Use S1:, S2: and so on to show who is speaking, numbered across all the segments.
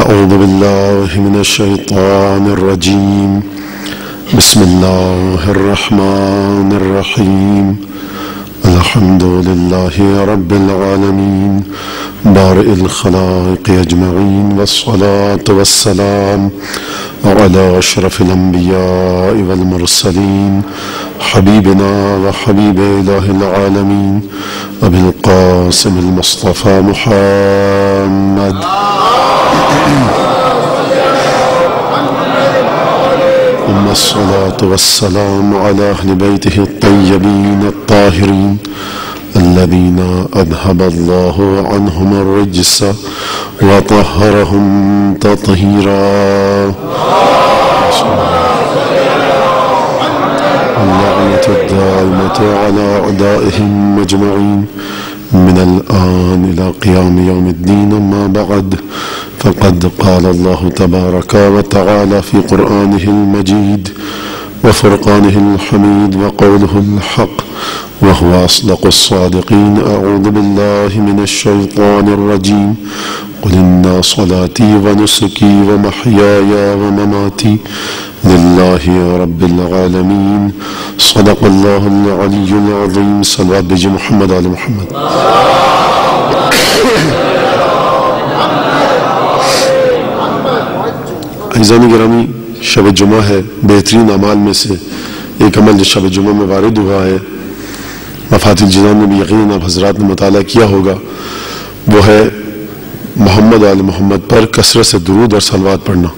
S1: أعوذ بالله من الشيطان الرجيم بسم الله الرحمن الرحيم الحمد لله رب العالمين بارئ الخلائق أجمعين والصلاة والسلام على أشرف الأنبياء والمرسلين حبيبنا وحبيب إله العالمين أبي القاسم المصطفى محمد ثم الصلاة والسلام على أهل بيته الطيبين الطاهرين الذين أذهب الله عنهم الرجس وطهرهم تطهيرا اللعنة الدائمة على أعدائهم أجمعين من الآن إلى قيام يوم الدين. أما بعد فقد قال الله تبارك وتعالى في قرآنه المجيد وفرقانه الحميد وقوله الحق وهو أصدق الصادقين. أعوذ بالله من الشيطان الرجيم قل إن صلاتي ونسكي ومحياي ومماتي لله رب العالمين صدق الله العلي العظيم. صلوات بجی محمد آل محمد. عزیزان گرامی، شب جمعہ ہے. بہترین اعمال میں سے ایک عمل جو شب جمعہ میں وارد ہوا ہے، مفاتیح الجنان میں بھی یقیناً آپ حضرات نے مطالعہ کیا ہوگا، وہ ہے محمد آل محمد پر کثرت سے درود اور صلوات پڑھنا.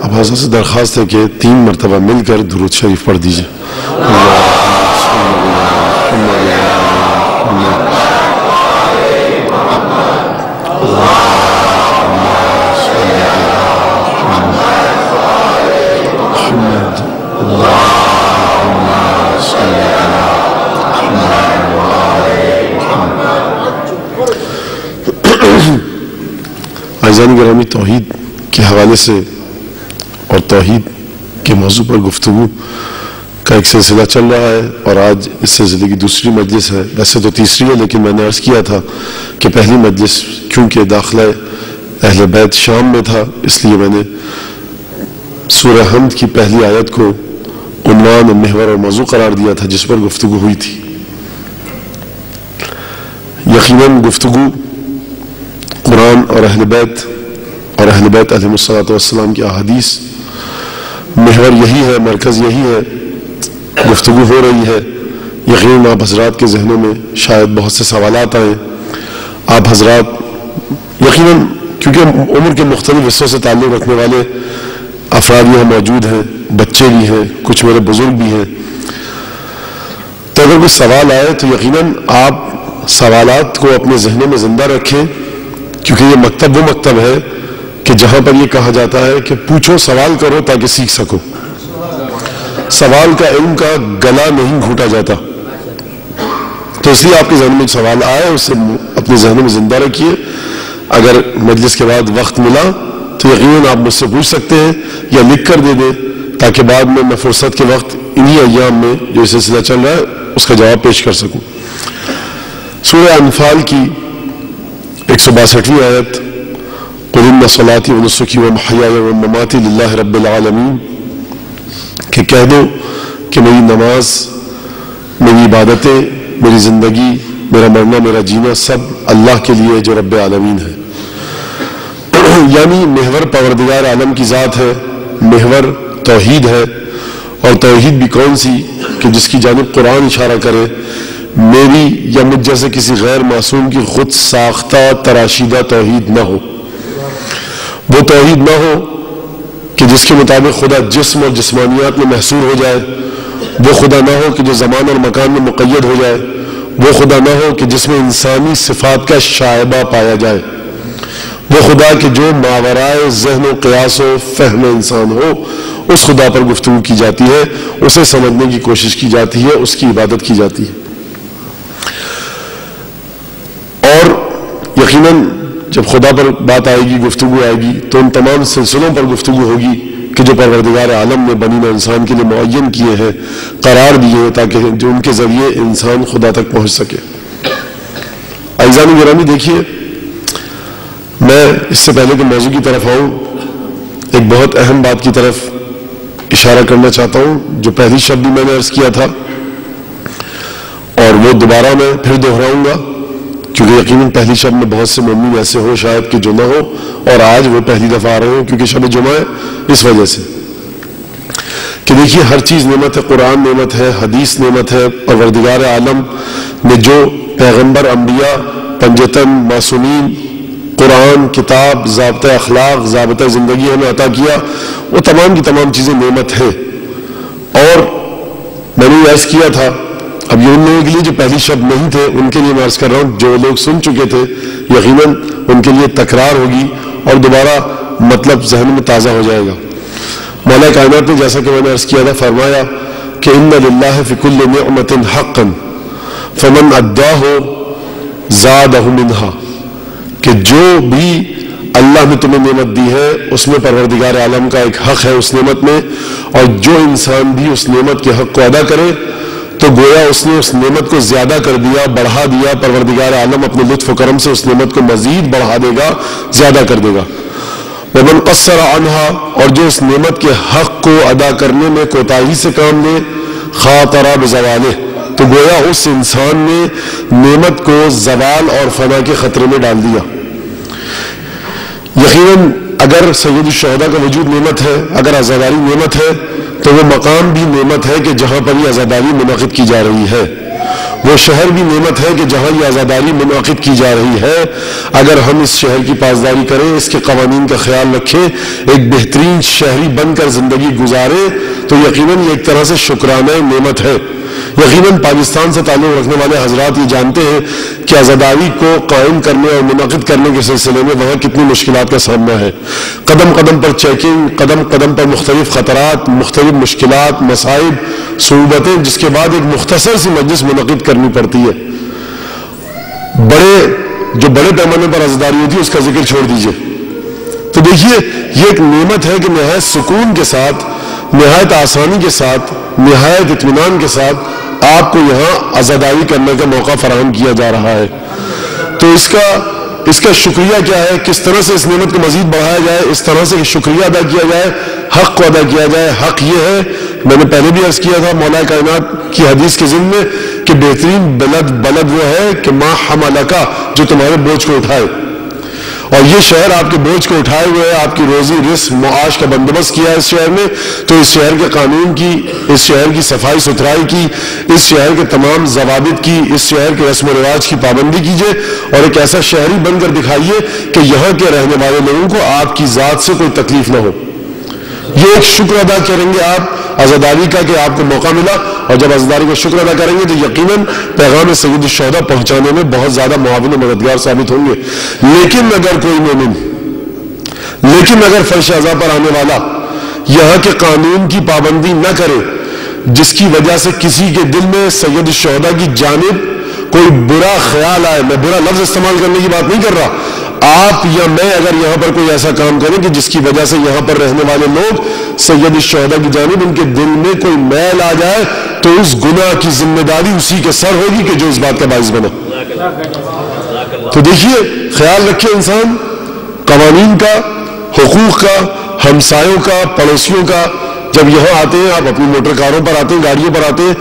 S1: اب حضرت سے درخواست ہے کہ 3 مرتبہ مل کر درود شریف پڑھ دیجئے. عزیزان گرامی، توحید کے حوالے سے اور توحید کے موضوع پر گفتگو کا ایک سلسلہ چل رہا ہے، اور آج اس سلسلے کی دوسری مجلس ہے. ویسے تو تیسری ہے، لیکن میں نے عرض کیا تھا کہ پہلی مجلس کیونکہ داخلہ اہل بیت شام میں تھا، اس لیے میں نے سورہ حمد کی پہلی آیت کو عنوان اور محور اور موضوع قرار دیا تھا جس پر گفتگو ہوئی تھی. یقیناً گفتگو قرآن اور اہل بیت علیہ الصلوۃ والسلام کی احادیث، محور یہی ہے، مرکز یہی ہے. گفتگو ہو رہی ہے. یقیناً آپ حضرات کے ذہنوں میں شاید بہت سے سوالات آئیں. آپ حضرات یقیناً کیونکہ عمر کے مختلف حصوں سے تعلق رکھنے والے افراد یہاں موجود ہیں، بچے بھی ہیں، کچھ میرے بزرگ بھی ہیں، تو اگر کوئی سوال آئے تو یقیناً آپ سوالات کو اپنے ذہنوں میں زندہ رکھیں، کیونکہ یہ مکتب وہ مکتب ہے کہ جہاں پر یہ کہا جاتا ہے کہ پوچھو، سوال کرو تاکہ سیکھ سکو. سوال کا علم کا گلا نہیں گھونٹا جاتا. تو اس لیے آپ کے ذہن میں سوال آئے اسے اپنے ذہنوں میں زندہ رکھیے. اگر مجلس کے بعد وقت ملا تو یقیناً آپ مجھ سے پوچھ سکتے ہیں یا لکھ کر دے دیں، تاکہ بعد میں فرصت کے وقت انہی ایام میں جو سلسلہ چل رہا ہے اس کا جواب پیش کر سکوں. سورہ انفال کی 162ویں آیت، قل ان صلاتی ونسکی ومحیائی ومماتی للہ رب العالمین، کہ کہہ دو کہ میری نماز، میری عبادتیں، میری زندگی، میرا مرنا، میرا جینا سب اللہ کے لیے جو رب العالمین ہے. یعنی محور پروردگار عالم کی ذات ہے، محور توحید ہے. اور توحید بھی کون سی کہ جس کی جانب قرآن اشارہ کرے، میری یا مجھ جیسے کسی غیر معصوم کی خود ساختہ تراشیدہ توحید نہ ہو. وہ توحید نہ ہو کہ جس کے مطابق خدا جسم اور جسمانیات میں محصور ہو جائے. وہ خدا نہ ہو کہ جو زمان اور مکان میں مقید ہو جائے. وہ خدا نہ ہو کہ جس میں انسانی صفات کا شائبہ پایا جائے. وہ خدا کہ جو ماورائے ذہن و قیاس و فہم انسان ہو. اس خدا پر گفتگو کی جاتی ہے، اسے سمجھنے کی کوشش کی جاتی ہے، اس کی عبادت کی جاتی ہے. اور یقیناً جب خدا پر بات آئے گی، گفتگو آئے گی، تو ان تمام سلسلوں پر گفتگو ہوگی کہ جو پروردگار عالم نے بنی نوع انسان کے لیے معین کیے ہیں، قرار دیے ہیں، تاکہ جو ان کے ذریعے انسان خدا تک پہنچ سکے۔ عزیزان گرامی، دیکھیے، میں اس سے پہلے کہ موضوع کی طرف آؤں، ایک بہت اہم بات کی طرف اشارہ کرنا چاہتا ہوں، جو پہلی شب بھی میں نے عرض کیا تھا، اور وہ دوبارہ میں پھر دہراؤں گا، کیونکہ یقیناً پہلی شب میں بہت سے مومن ایسے ہو شاید کہ جو نہ ہو، اور آج وہ پہلی دفعہ آ رہے ہوں کیونکہ شب جمعہ ہے، اس وجہ سے کہ دیکھیے ہر چیز نعمت ہے، قرآن نعمت ہے، حدیث نعمت ہے، پروردگار عالم نے جو پیغمبر، انبیاء، پنجتن، معصومین، قرآن، کتاب، ضابطہ اخلاق، ضابطہ زندگی ہمیں عطا کیا، وہ تمام کی تمام چیزیں نعمت ہے۔ اور میں نے عرض کیا تھا، اب یہ ان لوگوں کے لیے جو پہلی شب نہیں تھے ان کے لیے میں عرض کر رہا ہوں، جو لوگ سن چکے تھے یقیناً ان کے لیے تکرار ہوگی اور دوبارہ مطلب ذہن میں تازہ ہو جائے گا۔ مولا کائنات نے جیسا کہ میں نے عرض کیا تھا فرمایا کہ ان للہ فی کل نعمت حقا فمن اداہ زادہ منہا، کہ جو بھی اللہ نے تمہیں نعمت دی ہے اس میں پروردگار عالم کا ایک حق ہے اس نعمت میں، اور جو انسان بھی اس نعمت کے حق کو ادا کرے تو گویا اس نے اس نعمت کو زیادہ کر دیا، بڑھا دیا۔ پروردگار عالم اپنے لطف و کرم سے اس نعمت کو مزید بڑھا دے گا، زیادہ کر دے گا۔ ومن قصر عنہا، اور جو اس نعمت کے حق کو ادا کرنے میں کوتاہی سے کام لے، خاطر بزوالہ، تو گویا اس انسان نے نعمت کو زوال اور فنا کے خطرے میں ڈال دیا۔ یقیناً اگر سید الشہداء کا وجود نعمت ہے، اگر عزاداری نعمت ہے، تو وہ مقام بھی نعمت ہے کہ جہاں پر یہ عزاداری منعقد کی جا رہی ہے، وہ شہر بھی نعمت ہے کہ جہاں یہ عزاداری منعقد کی جا رہی ہے۔ اگر ہم اس شہر کی پاسداری کریں، اس کے قوانین کا خیال رکھیں، ایک بہترین شہری بن کر زندگی گزارے، تو یقیناً یہ ایک طرح سے شکرانہ نعمت ہے۔ یقیناً پاکستان سے تعلق رکھنے والے حضرات یہ جانتے ہیں کہ عزاداری کو قائم کرنے اور منعقد کرنے کے سلسلے میں وہاں کتنی مشکلات کا سامنا ہے۔ قدم قدم پر چیکنگ، قدم قدم پر مختلف خطرات، مختلف مشکلات، مصائب، صعوبتیں، جس کے بعد ایک مختصر سی مجلس منعقد کرنی پڑتی ہے۔ جو بڑے پیمانے پر عزاداری ہوتی ہے اس کا ذکر چھوڑ دیجئے۔ تو دیکھیے یہ ایک نعمت ہے کہ نہایت سکون کے ساتھ، نہایت آسانی کے ساتھ، نہایت اطمینان کے ساتھ آپ کو یہاں عزاداری کرنے کا موقع فراہم کیا جا رہا ہے۔ تو اس کا شکریہ کیا ہے، کس طرح سے اس نعمت کو مزید بڑھایا جائے، اس طرح سے شکریہ ادا کیا جائے، حق کو ادا کیا جائے۔ حق یہ ہے، میں نے پہلے بھی عرض کیا تھا مولا کائنات کی حدیث کے ضمن میں، کہ بہترین بلد وہ ہے کہ ما حملکا، جو تمہارے بوجھ کو اٹھائے۔ اور یہ شہر آپ کے بوجھ کو اٹھائے ہوئے ہے، آپ کی روزی رزق معاش کا بندوبست کیا ہے اس شہر میں، تو اس شہر کے قانون کی، اس شہر کی صفائی ستھرائی کی، اس شہر کے تمام ضوابط کی، اس شہر کے رسم و رواج کی پابندی کیجیے، اور ایک ایسا شہری بن کر دکھائیے کہ یہاں کے رہنے والے لوگوں کو آپ کی ذات سے کوئی تکلیف نہ ہو۔ یہ ایک شکر ادا کریں گے آپ عزاداری کا کہ آپ کو موقع ملا، اور جب عزاداری کا شکر ادا کریں گے تو یقیناً پیغام سید الشہداء پہنچانے میں بہت زیادہ معاون و مددگار ثابت ہوں گے۔ لیکن اگر کوئی مومن، اگر فرش عزا پر آنے والا یہاں کے قانون کی پابندی نہ کرے، جس کی وجہ سے کسی کے دل میں سید الشہداء کی جانب کوئی برا خیال آئے، میں برا لفظ استعمال کرنے کی بات نہیں کر رہا، آپ یا میں اگر یہاں پر کوئی ایسا کام کریں کہ جس کی وجہ سے یہاں پر رہنے والے لوگ سید الشہداء کی جانب ان کے دل میں کوئی میل آ جائے، تو اس گناہ کی ذمہ داری اسی کے سر ہوگی کہ جو اس بات کا باعث بنا۔ تو دیکھیے، خیال رکھے انسان قوانین کا، حقوق کا، ہمسایوں کا، پڑوسیوں کا۔ جب یہاں آتے ہیں، آپ اپنی موٹر کاروں پر آتے ہیں، گاڑیوں پر آتے ہیں،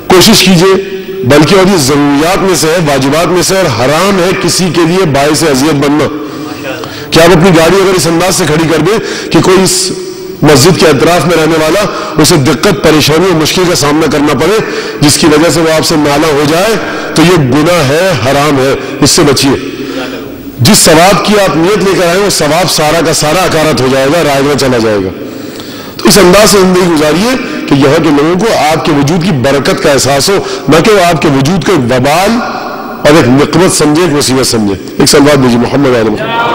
S1: کوشش کیجئے، بلکہ اور یہ ضروریات میں سے ہے، واجبات میں سے، اور حرام ہے کسی کے لیے باعث اذیت بننا، کہ آپ اپنی گاڑی اگر اس انداز سے کھڑی کر دیں کہ کوئی اس مسجد کے اطراف میں رہنے والا اسے دقت، پریشانی اور مشکل کا سامنا کرنا پڑے، جس کی وجہ سے وہ آپ سے نالا ہو جائے، تو یہ گناہ ہے، حرام ہے، اس سے بچیے۔ جس ثواب کی آپ نیت لے کر آئے وہ ثواب سارا کا سارا اکارت ہو جائے گا، رائے میں چلا جائے گا۔ تو اس انداز سے زندگی گزاریے کہ یہاں کے لوگوں کو آپ کے وجود کی برکت کا احساس ہو، نہ کہ وہ آپ کے وجود کو ایک وبال اور ایک نقمت سمجھے، ایک مصیبت سمجھے۔ ایک صلوات دیجیے محمد علیہ وسلم۔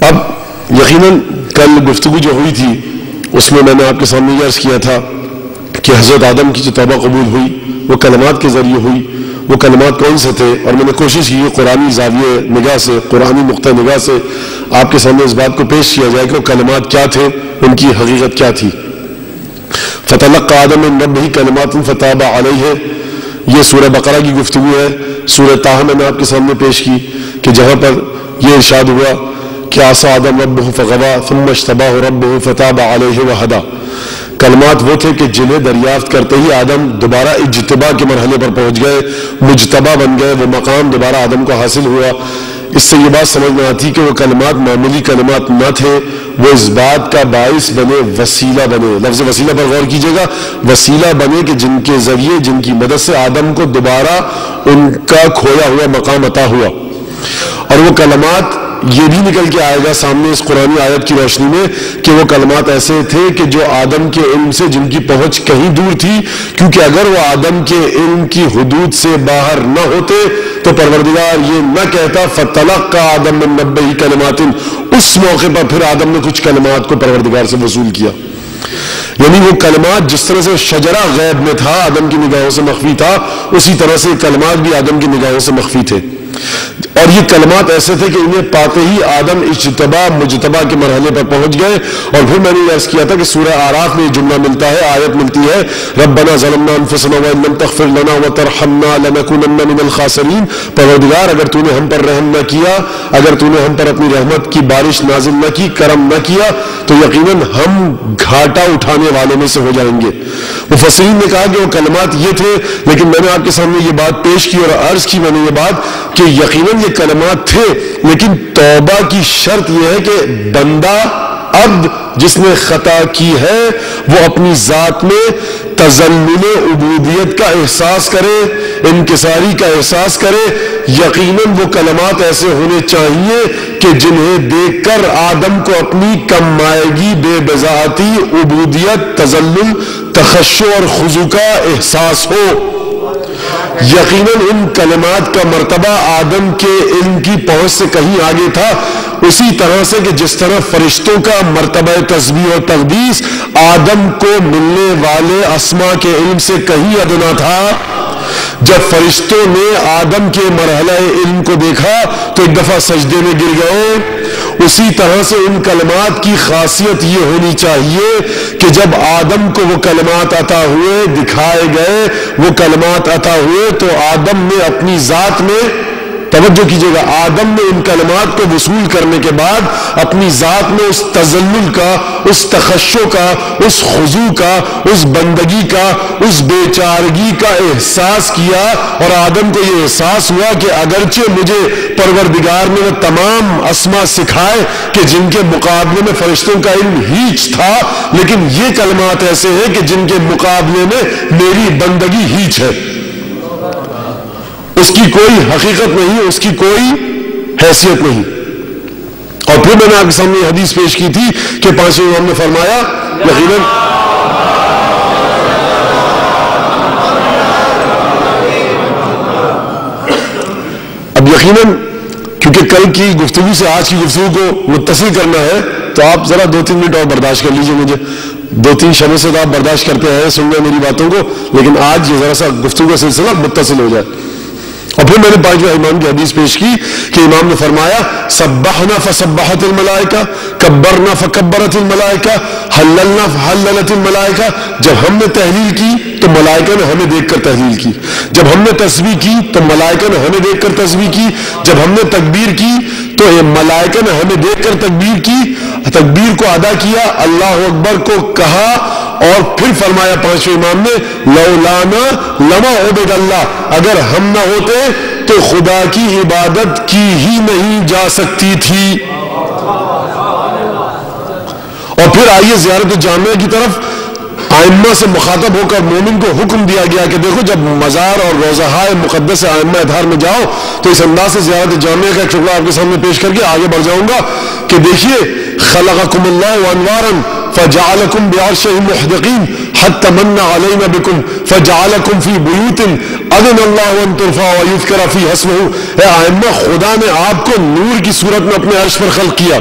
S1: اب یقیناً کل گفتگو جو ہوئی تھی اس میں نے آپ کے سامنے یہ عرض کیا تھا کہ حضرت آدم کی جو توبہ قبول ہوئی وہ کلمات کے ذریعے ہوئی، وہ کلمات کون سے تھے، اور میں نے کوشش کی قرآنی زاویہ نگاہ سے، قرآنی نقطہ نگاہ سے آپ کے سامنے اس بات کو پیش کیا جائے کہ وہ کلمات کیا تھے، ان کی حقیقت کیا تھی۔ فتلقى آدم من ربه كلمات فتاب عليه، یہ سورہ بقرہ کی گفتگو ہے۔ سورہ طٰہٰ میں نے آپ کے سامنے پیش کی کہ جہاں پر یہ ارشاد ہوا کہ عصى آدم ربه فغوى ثم اجتباه ربه فتاب عليه وهدى، کلمات وہ تھے کہ جنہیں دریافت کرتے ہی آدم دوبارہ اجتباء کے مرحلے پر پہنچ گئے، مجتبی بن گئے، وہ مقام دوبارہ آدم کو حاصل ہوا۔ اس سے یہ بات سمجھ میں آتی کہ وہ کلمات معمولی کلمات نہ تھے، وہ اس بات کا باعث بنے، وسیلہ بنے۔ لفظ وسیلہ پر غور کیجئے گا، وسیلہ بنے کہ جن کے ذریعے، جن کی مدد سے آدم کو دوبارہ ان کا کھویا ہوا مقام عطا ہوا۔ اور وہ کلمات یہ بھی نکل کے آئے گا سامنے اس قرآنی آیت کی روشنی میں کہ وہ کلمات ایسے تھے کہ جو آدم کے علم سے جن کی پہنچ کہیں دور تھی، کیونکہ اگر وہ آدم کے علم کی حدود سے باہر نہ ہوتے تو پروردگار یہ نہ کہتا فتلقى آدم من ربه کلمات، اس موقع پر پھر آدم نے کچھ کلمات کو پروردگار سے وصول کیا۔ یعنی وہ کلمات جس طرح سے شجرہ غیب میں تھا، آدم کی نگاہوں سے مخفی تھا، اسی طرح سے کلمات بھی آدم کی نگاہوں سے مخفی تھے۔ اور یہ کلمات ایسے تھے کہ انہیں پاتے ہی آدم اجتبا مجتبا کے مرحلے پر پہنچ گئے۔ اور پھر میں نے عرض کیا تھا کہ سورہ اعراف میں یہ جملہ ملتا ہے، آیت ملتی ہے، ربنا ظلمنا انفسنا وان لم تغفر لنا وترحمنا لنکونن من الخاسرین، پروردگار اگر تو نے ہم پر رحم نہ کیا، اگر تو نے ہم پر اپنی رحمت کی بارش نازل نہ کی، کرم نہ کیا، تو یقیناً ہم گھاٹا اٹھانے والے میں سے ہو جائیں گے۔ مفسرین نے کہا کہ وہ کلمات یہ تھے، لیکن میں نے آپ کے سامنے یہ بات پیش کی اور عرض کی میں نے یہ بات کہ یقیناً یہ کلمات تھے، لیکن توبہ کی شرط یہ ہے کہ بندہ عبد جس نے خطا کی ہے وہ اپنی ذات میں تذلل عبودیت کا احساس کرے، انکساری کا احساس کرے۔ یقیناً وہ کلمات ایسے ہونے چاہیے کہ جنہیں دیکھ کر آدم کو اپنی کم مائگی، بے بضاعتی، عبودیت، تذلل، تخشع اور خضوع کا احساس ہو۔ یقیناً ان کلمات کا مرتبہ آدم کے علم کی پہنچ سے کہیں آگے تھا، اسی طرح سے کہ جس طرح فرشتوں کا مرتبہ تسبیح و تقدیس آدم کو ملنے والے اسماء کے علم سے کہیں ادنا تھا۔ جب فرشتوں نے آدم کے مرحلہ علم کو دیکھا تو ایک دفعہ سجدے میں گر گئے۔ اسی طرح سے ان کلمات کی خاصیت یہ ہونی چاہیے کہ جب آدم کو وہ کلمات عطا ہوئے، دکھائے گئے وہ کلمات عطا ہوئے، تو آدم نے اپنی ذات میں، توجہ کیجئے گا، آدم نے ان کلمات کو وصول کرنے کے بعد اپنی ذات میں اس تذلل کا، اس تخشع کا، اس خضوع کا، اس بندگی کا، اس بیچارگی کا احساس کیا۔ اور آدم کو یہ احساس ہوا کہ اگرچہ مجھے پروردگار نے وہ تمام اسماء سکھائے کہ جن کے مقابلے میں فرشتوں کا علم ہیچ تھا، لیکن یہ کلمات ایسے ہیں کہ جن کے مقابلے میں میری بندگی ہیچ ہے، اس کی کوئی حقیقت نہیں، اس کی کوئی حیثیت نہیں۔ اور پھر میں نے آپ کے سامنے یہ حدیث پیش کی تھی کہ پانچویں امام نے فرمایا، یقیناً اب یقیناً کیونکہ کل کی گفتگو سے آج کی گفتگو کو متصل کرنا ہے تو آپ ذرا 2-3 منٹ اور برداشت کر لیجئے، مجھے 2-3 شبوں سے تو آپ برداشت کرتے ہیں، سن رہے میری باتوں کو، لیکن آج یہ ذرا سا گفتگو کا سلسلہ متصل ہو جائے۔ اور پھر میں نے پانچویں امام کی حدیث پیش کی کہ امام نے فرمایا، سبحنا فسبحت الملائکہ، کبرنا فکبرت الملائکہ، حللنا فحللت الملائکہ۔ جب ہم نے تحلیل کی تو ملائکہ نے ہمیں دیکھ کر تحلیل کی، جب ہم نے تسبیح کی تو ملائکہ نے ہمیں دیکھ کر تسبیح کی، جب ہم نے تکبیر کی تو ملائکہ نے ہمیں دیکھ کر تکبیر کی، تکبیر کو ادا کیا، اللہ اکبر کو کہا، اور پھر فرمایا پانچویں امام نے، لولانا لما عبد اللہ، اگر ہم نہ ہوتے تو خدا کی عبادت کی ہی نہیں جا سکتی تھی۔ اور پھر آئیے زیارت جامعہ کی طرف، ائمہ سے مخاطب ہو کر مومن کو حکم دیا گیا کہ دیکھو جب مزار اور روضہائے مقدس ائمہ ادھار میں جاؤ تو اس انداز سے زیارت جامعہ کا ایک ٹکڑا آپ کے سامنے پیش کر کے آگے بڑھ جاؤں گا کہ دیکھیے، خلقکم اللہ انوارا فجعلکم بعرشہ محدقین حتی من علینا بکم فجعلکم فی بیوت اذن اللہ ان ترفع ویذکر فیہا اسمہ۔ اے ائمہ، خدا نے آپ کو نور کی صورت میں اپنے عرش پر خلق کیا،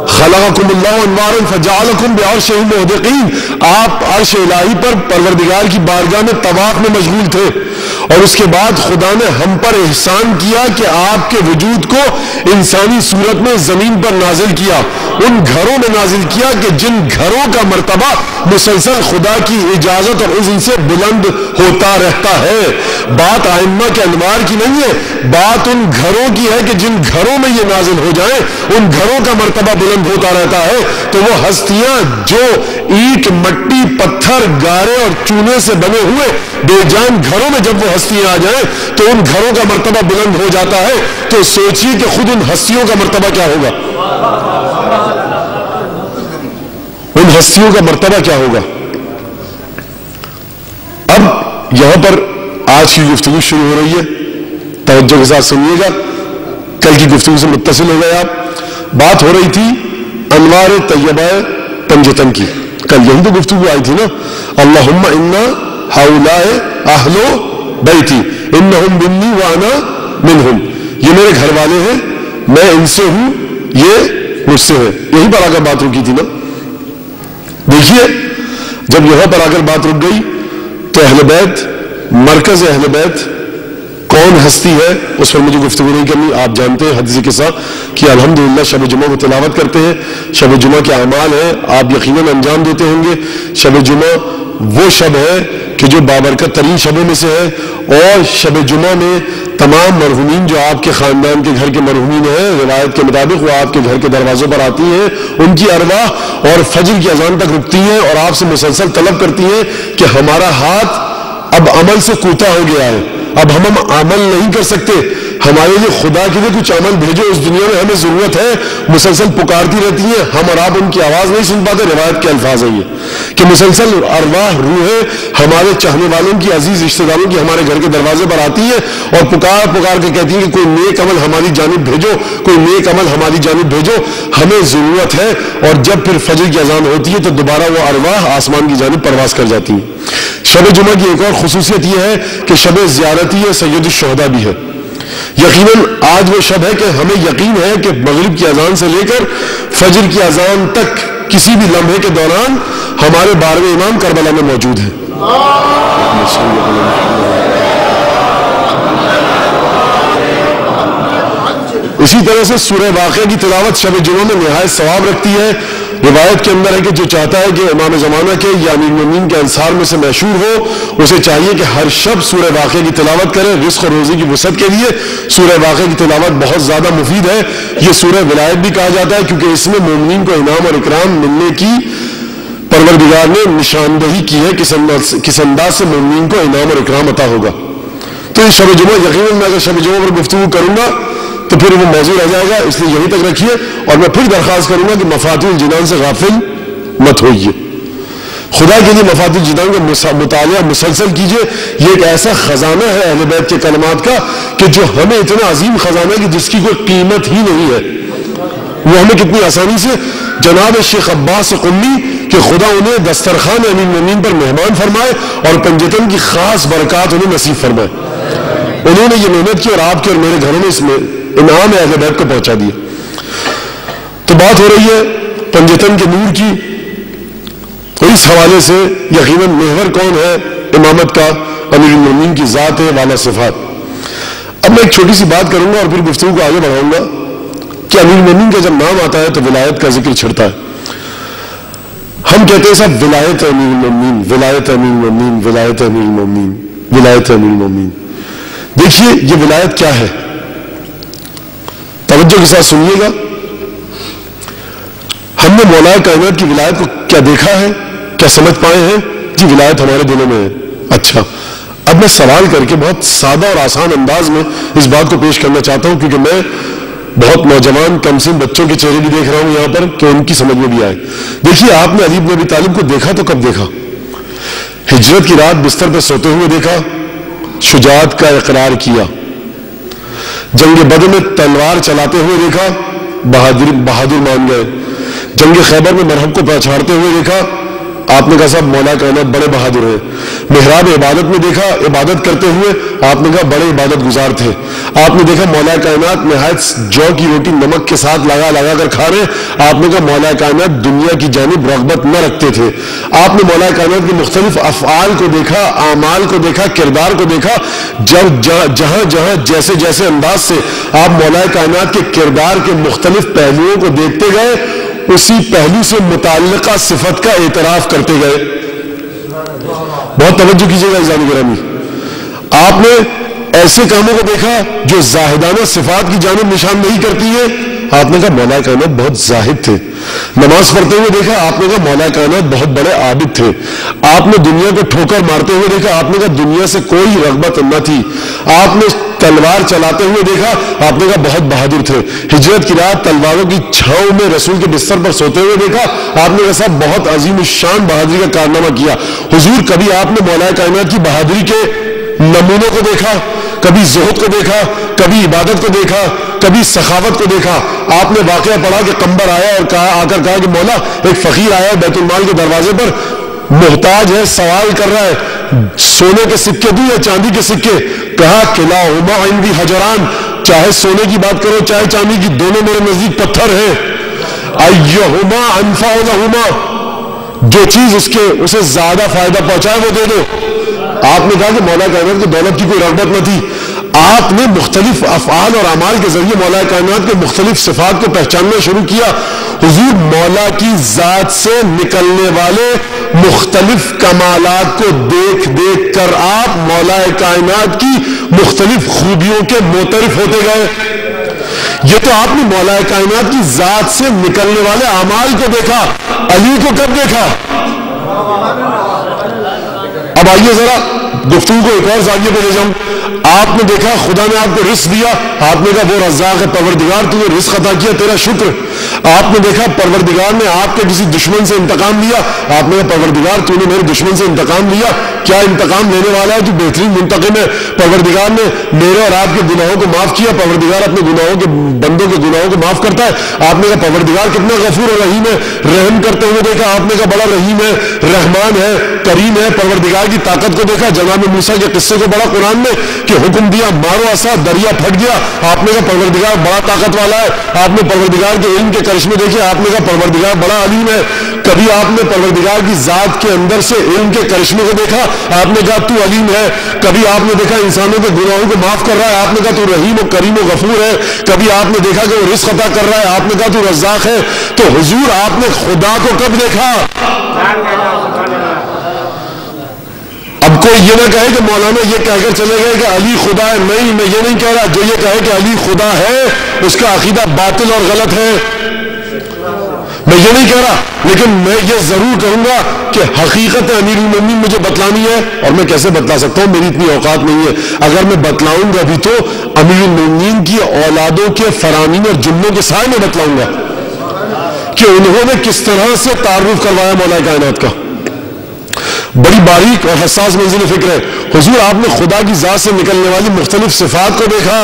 S1: خلقکم اللہ انوارا فجعلکم بعرشہ محدقین، آپ عرش الہی پر پروردگار کی بارگاہ میں طواف میں مشغول تھے، اور اس کے بعد خدا نے ہم پر احسان کیا کہ آپ کے وجود کو انسانی صورت میں زمین پر نازل کیا، ان گھروں میں نازل کیا کہ جن گھروں کا مرتبہ مسلسل خدا کی اجازت اور اذن سے بلند ہوتا رہتا ہے۔ بات ائمہ کے انوار کی نہیں ہے، بات ان گھروں کی ہے کہ جن گھروں میں یہ نازل ہو جائیں ان گھروں کا مرتبہ بلند ہوتا رہتا ہے۔ تو وہ ہستیاں جو اینٹ، مٹی، پتھر، گارے اور چونے سے بنے ہوئے بے جان گھروں میں جب وہ ہستیاں آ جائیں تو ان گھروں کا مرتبہ بلند ہو جاتا ہے، تو سوچیے کہ خود ان ہستیوں کا مرتبہ کیا ہوگا، ان ہستیوں کا مرتبہ کیا ہوگا۔ اب یہاں پر آج کی گفتگو شروع ہو رہی ہے، توجہ کے ساتھ سنیے گا، کل کی گفتگو سے متصل ہو گئے آپ۔ بات ہو رہی تھی انوار طیبہ پنجتن کی، کل یہی تو گفتگو آئی تھی نا، اللہم انا ہؤلاء اہل بیتی انہم منی وانا منہم، یہ میرے گھر والے ہیں، میں ان سے ہوں، یہ مجھ سے ہے، یہی پر آ کر بات رکی تھی نا۔ دیکھیے جب یہاں پر آ کر بات رک گئی تو اہل بیت، مرکز اہل بیت کون ہستی ہے اس پر مجھے گفتگو نہیں کرنی۔ آپ جانتے ہیں حدیث کے ساتھ کہ الحمدللہ شب جمعہ کو تلاوت کرتے ہیں، شب جمعہ کے اعمال ہیں، آپ یقیناً انجام دیتے ہوں گے۔ شب جمعہ وہ شب ہے کہ جو بابرکت ترین شبوں میں سے ہے، اور شب جمعہ میں تمام مرحومین جو آپ کے خاندان کے گھر کے مرحومین ہیں، روایت کے مطابق وہ آپ کے گھر کے دروازوں پر آتی ہیں، ان کی ارواح اور فجر کی اذان تک رکتی ہیں اور آپ سے مسلسل طلب کرتی ہیں کہ ہمارا ہاتھ اب عمل سے کوتا ہو گیا ہے، اب ہم عمل نہیں کر سکتے، ہمارے لیے خدا کے لیے کچھ عمل بھیجو، اس دنیا میں ہمیں ضرورت ہے۔ مسلسل پکارتی رہتی ہیں، ہم اور آپ ان کی آواز نہیں سن پاتے۔ روایت کے الفاظ ہیں یہ کہ مسلسل ارواح، روحیں ہمارے چاہنے والوں کی، عزیز رشتہ داروں کی ہمارے گھر کے دروازے پر آتی ہیں اور پکار پکار کے کہتی ہیں کہ کوئی نیک عمل ہماری جانب بھیجو، کوئی نیک عمل ہماری جانب بھیجو، ہمیں ضرورت ہے۔ اور جب پھر فجر کی اذان ہوتی ہے تو دوبارہ وہ ارواح آسمان کی جانب پرواز کر جاتی ہیں۔ شب جمعہ کی ایک اور خصوصیت یہ ہے کہ شب زیارتی سید الشہداء بھی ہے۔ یقیناً آج وہ شب ہے کہ ہمیں یقین ہے کہ مغرب کی اذان سے لے کر فجر کی اذان تک کسی بھی لمحے کے دوران ہمارے 12ویں امام کربلا میں موجود ہیں۔ اسی طرح سے سورہ واقعہ کی تلاوت شب جمعہ میں نہایت ثواب رکھتی ہے۔ روایت کے اندر ہے کہ جو چاہتا ہے کہ امام زمانہ کے یا امیر المومنین کے انصار میں سے مشہور ہو، اسے چاہیے کہ ہر شب سورہ واقعہ کی تلاوت کرے۔ رزق اور روزی کی وسعت کے لیے سورہ واقعہ کی تلاوت بہت زیادہ مفید ہے۔ یہ سورہ ولایت بھی کہا جاتا ہے کیونکہ اس میں مومنین کو انعام اور اکرام ملنے کی پروردگار نے نشاندہی کی ہے، کس انداز سے مومنین کو انعام اور اکرام عطا ہوگا۔ تو یہ شب جمعہ یقیناً میں اگر شب جمعہ پر گفتگو کروں گا تو پھر وہ موضوع رہ جائے گا، اس لیے یہیں تک رکھیے، اور میں پھر درخواست کروں گا کہ مفاتیح الجنان سے غافل مت ہوئیے۔ خدا کے لیے مفاتیح الجنان کا مطالعہ مسلسل کیجئے۔ یہ ایک ایسا خزانہ ہے اہل بیت کے کلمات کا کہ جو ہمیں اتنا عظیم خزانہ ہے کہ جس کی کوئی قیمت ہی نہیں ہے، وہ ہمیں کتنی آسانی سے جناب شیخ عباس قمی کہ خدا انہیں دسترخوان امیر المومنین پر مہمان فرمائے اور پنجتن کی خاص برکات انہیں نصیب فرمائے، انہوں نے یہ محنت کی اور آپ کے اور میرے گھروں میں اس میں انعام اہل بیت کو پہنچا دیا۔ تو بات ہو رہی ہے پنجتن کے نور کی، اور اس حوالے سے یقیناً محور کون ہے امامت کا؟ امیر المومنین کی ذات ہے، والا صفات۔ اب میں ایک چھوٹی سی بات کروں گا اور پھر گفتگو کو آگے بڑھاؤں گا کہ امیر المومنین کا جب نام آتا ہے تو ولایت کا ذکر چھڑتا ہے۔ ہم کہتے ہیں صاحب ولایت امیر المومنین، ولایت امیر المومنین، ولایت امیر المومنین، ولایت امیر المومنین۔ دیکھیے یہ ولایت کیا ہے، توجہ کے ساتھ سنیے گا۔ ہم نے مولا کائنات کی ولایت کو کیا دیکھا ہے، کیا سمجھ پائے ہیں؟ جی ولایت ہمارے دلوں میں ہے۔ اچھا، اب میں سوال کر کے بہت سادہ اور آسان انداز میں اس بات کو پیش کرنا چاہتا ہوں، کیونکہ میں بہت نوجوان کم سن بچوں کے چہرے بھی دیکھ رہا ہوں یہاں پر کہ ان کی سمجھ میں بھی آئے۔ دیکھیے آپ نے علی بن ابی طالب کو دیکھا تو کب دیکھا؟ ہجرت کی رات بستر پہ سوتے ہوئے دیکھا، شجاعت کا اقرار کیا، جنگ بدر میں تلوار چلاتے ہوئے دیکھا، بہادر مان گئے، جنگ خیبر میں مرہب کو پہچاڑتے ہوئے دیکھا، آپ نے کہا صاحب مولا کائنات بڑے بہادر ہیں. محراب عبادت میں دیکھا عبادت کرتے ہوئے, آپ نے کہا بڑے عبادت گزار تھے. آپ نے دیکھا مولا کائنات نہایت جو کی روٹی نمک کے ساتھ لگا لگا کر کھا رہے, آپ نے کہا مولا کائنات دنیا کی جانب رغبت نہ رکھتے تھے. آپ نے مولا کائنات کے مختلف افعال کو دیکھا, اعمال کو دیکھا, کردار کو دیکھا. جب جہاں جہاں جیسے جیسے انداز سے آپ مولا کائنات کے کردار کے مختلف پہلوؤں کو دیکھتے گئے, اسی پہلو سے متعلقہ صفت کا اعتراف کرتے گئے. بہت توجہ کیجیے گا عزیزان گرامی. آپ نے ایسے کاموں کو دیکھا جو زاہدانہ صفات کی جانب نشان نہیں کرتی ہے, آپ نے کہا مولا کائنات بہت زاہد تھے. نماز پڑھتے ہوئے دیکھا, آپ نے کہا مولا کائنات بہت بڑے عابد تھے. آپ نے دنیا کو ٹھوکر مارتے ہوئے دیکھا, آپ نے کہا دنیا سے کوئی رغبت نہ تھی. آپ نے تلوار چلاتے ہوئے دیکھا, آپ نے کہا بہت بہادر تھے. ہجرت کی رات تلواروں کی چھاؤں میں رسول کے بستر پر سوتے ہوئے دیکھا, آپ نے کہا صاحب بہت عظیم الشان بہادری کا کارنامہ کیا. حضور کبھی آپ نے مولا کائنات کی بہادری کے نمونوں کو دیکھا, کبھی زہد کو دیکھا, کبھی عبادت کو دیکھا, کبھی سخاوت کو دیکھا. آپ نے واقعہ پڑھا کہ قمبر آیا اور آ کر کہا کہ مولا ایک فقیر آیا بیت المال کے دروازے پر, محتاج ہے, سوال کر رہا ہے سونے کے سکے دوں یا چاندی کے سکے. کہا کلاہما عندی حجران, چاہے سونے کی بات کرو چاہے چاندی کی, دونوں میرے نزدیک پتھر ہیں. ایہما انفع لہما, جو چیز اسے زیادہ فائدہ پہنچائے وہ دے دو. آپ نے کہا کہ مولا کائنات کو دولت کی کوئی رغبت نہ تھی. آپ نے مختلف افعال اور اعمال کے ذریعے مولا کائنات کے مختلف صفات کو پہچاننا شروع کیا. حضور مولا کی ذات سے نکلنے والے مختلف کمالات کو دیکھ دیکھ کر آپ مولا کائنات کی مختلف خوبیوں کے معترف ہوتے گئے. یہ تو آپ نے مولا کائنات کی ذات سے نکلنے والے اعمال کو دیکھا, علی کو کب دیکھا؟ اب آئیے ذرا گفتگو کو ایک اور زاویے پہ لے جاؤں. آپ نے دیکھا خدا نے آپ کو رزق دیا, آپ نے کہا وہ رزاق ہے, پروردگار تو نے رزق عطا کیا, تیرا شکر. آپ نے دیکھا پروردگار نے آپ کے کسی دشمن سے انتقام لیا, آپ نے کہا پروردگار تو نے میرے دشمن سے انتقام لیا, کیا انتقام لینے والا ہے, تو بہترین منتقم ہے. پروردگار نے میرے اور آپ کے گناہوں کو معاف کیا, پروردگار اپنے گناہوں کے بندوں کے گناہوں کو معاف کرتا ہے. آپ نے کہا پروردگار کتنا غفور اور رحیم ہے, رحم کرتے ہوئے دیکھا, آپ نے کہا بڑا رحیم ہے, رحمان ہے, کریم ہے. پروردگار کی طاقت کو دیکھا, جناب موسیٰ کے قصے کو بڑا قرآن میں کہ حکم دیا مارو عصا, دریا پھٹ گیا. آپ نے کہا پروردگار بڑا طاقت والا ہے. آپ نے پروردگار کے علم کے کرشمے دیکھے, آپ نے کہا پروردگار بڑا علیم ہے. کبھی آپ نے پروردگار کی ذات کے اندر سے علم کے کرشمے کو دیکھا, آپ نے کہا تو علیم ہے. کبھی آپ نے دیکھا انسانوں کے گناہوں کو معاف کر رہا ہے, آپ نے کہا تو رحیم و کریم و غفور ہے. کبھی آپ نے دیکھا کہ وہ رزق عطا کر رہا ہے, آپ نے کہا تو رزاق ہے. تو حضور آپ نے خدا کو کب دیکھا؟ اب کوئی یہ نہ کہے کہ مولانا یہ کہہ کر چلے گئے کہ علی خدا ہے. نہیں, میں یہ نہیں کہہ رہا. جو یہ کہے کہ علی خدا ہے اس کا عقیدہ باطل اور غلط ہے, میں یہ نہیں کہہ رہا. لیکن میں یہ ضرور کہوں گا کہ حقیقت امیر المومنین مجھے بتلانی ہے, اور میں کیسے بتلا سکتا ہوں, میری اتنی اوقات نہیں ہے. اگر میں بتلاؤں گا بھی تو امیر المومنین کی اولادوں کے فرامین اور جملوں کے سائے میں بتلاؤں گا کہ انہوں نے کس طرح سے تعارف کروایا مولا کائنات کا. بڑی باریک اور حساس منزل فکر ہے. حضور آپ نے خدا کی ذات سے نکلنے والی مختلف صفات کو دیکھا,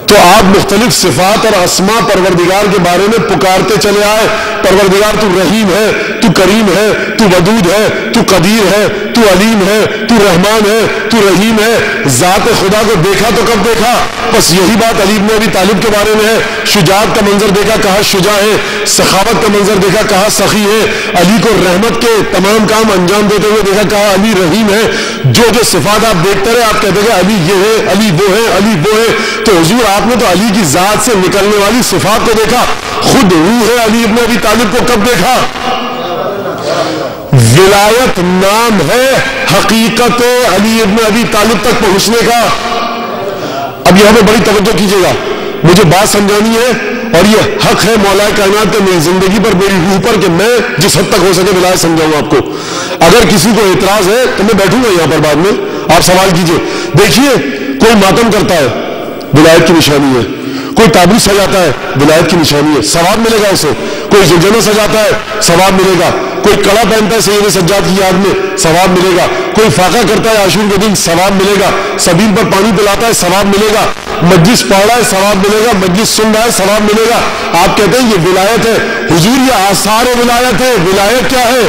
S1: تو آپ مختلف صفات اور اسماء پروردگار کے بارے میں پکارتے چلے آئے. پروردگار تو رحیم ہے, تو کریم ہے, تو ودود ہے, تو قدیر ہے, تو علیم ہے, تو رحمان ہے, تو رحیم ہے. ذات خدا کو دیکھا تو کب دیکھا؟ بس یہی بات علی بن ابی طالب کے بارے میں ہے. شجاعت کا منظر دیکھا, کہا شجاع ہے. سخاوت کا منظر دیکھا, کہا سخی ہے. علی کو رحمت کے تمام کام انجام دیتے ہوئے دیکھا, کہا علی رحیم ہے. جو جو صفات آپ دیکھتے رہے آپ کہتے ہیں علی یہ ہے, علی وہ ہے, علی وہ ہے. تو حضور آپ نے تو علی کی ذات سے نکلنے والی صفات کو دیکھا. خود روح علی ابن ابی طالب کو کب دیکھا؟ ولایت نام ہے حقیقت علی ابن ابی طالب تک پہنچنے کا. اب یہاں پہ بڑی توجہ کیجیے گا, مجھے بات سمجھانی ہے, اور یہ حق ہے مولا کائنات کے میری زندگی پر, میری روح پر, کہ میں جس حد تک ہو سکے ولایت سمجھاؤں آپ کو. اگر کسی کو اعتراض ہے تو میں بیٹھوں گا یہاں پر, بعد میں آپ سوال کیجیے. دیکھیے کوئی ماتم کرتا ہے, ولایت کی نشانی ہے. کوئی تابوت سجاتا ہے, ولایت کی نشانی ہے, ثواب ملے گا اسے. کوئی زلزلہ سجاتا ہے, ثواب ملے گا. کوئی کڑا پہنتا ہے سید سجاد کی یاد میں, ثواب ملے گا. کوئی فاقہ کرتا ہے عاشور کے دن, ثواب ملے گا. سبیل پر پانی پلاتا ہے, ثواب ملے گا. مجلس پڑھ رہا ہے, ثواب ملے گا. مجلس سن رہا ہے, ثواب ملے گا. آپ کہتے ہیں یہ ولایت ہے. حضور یہ آثار ولایت ہے. ولایت کیا ہے؟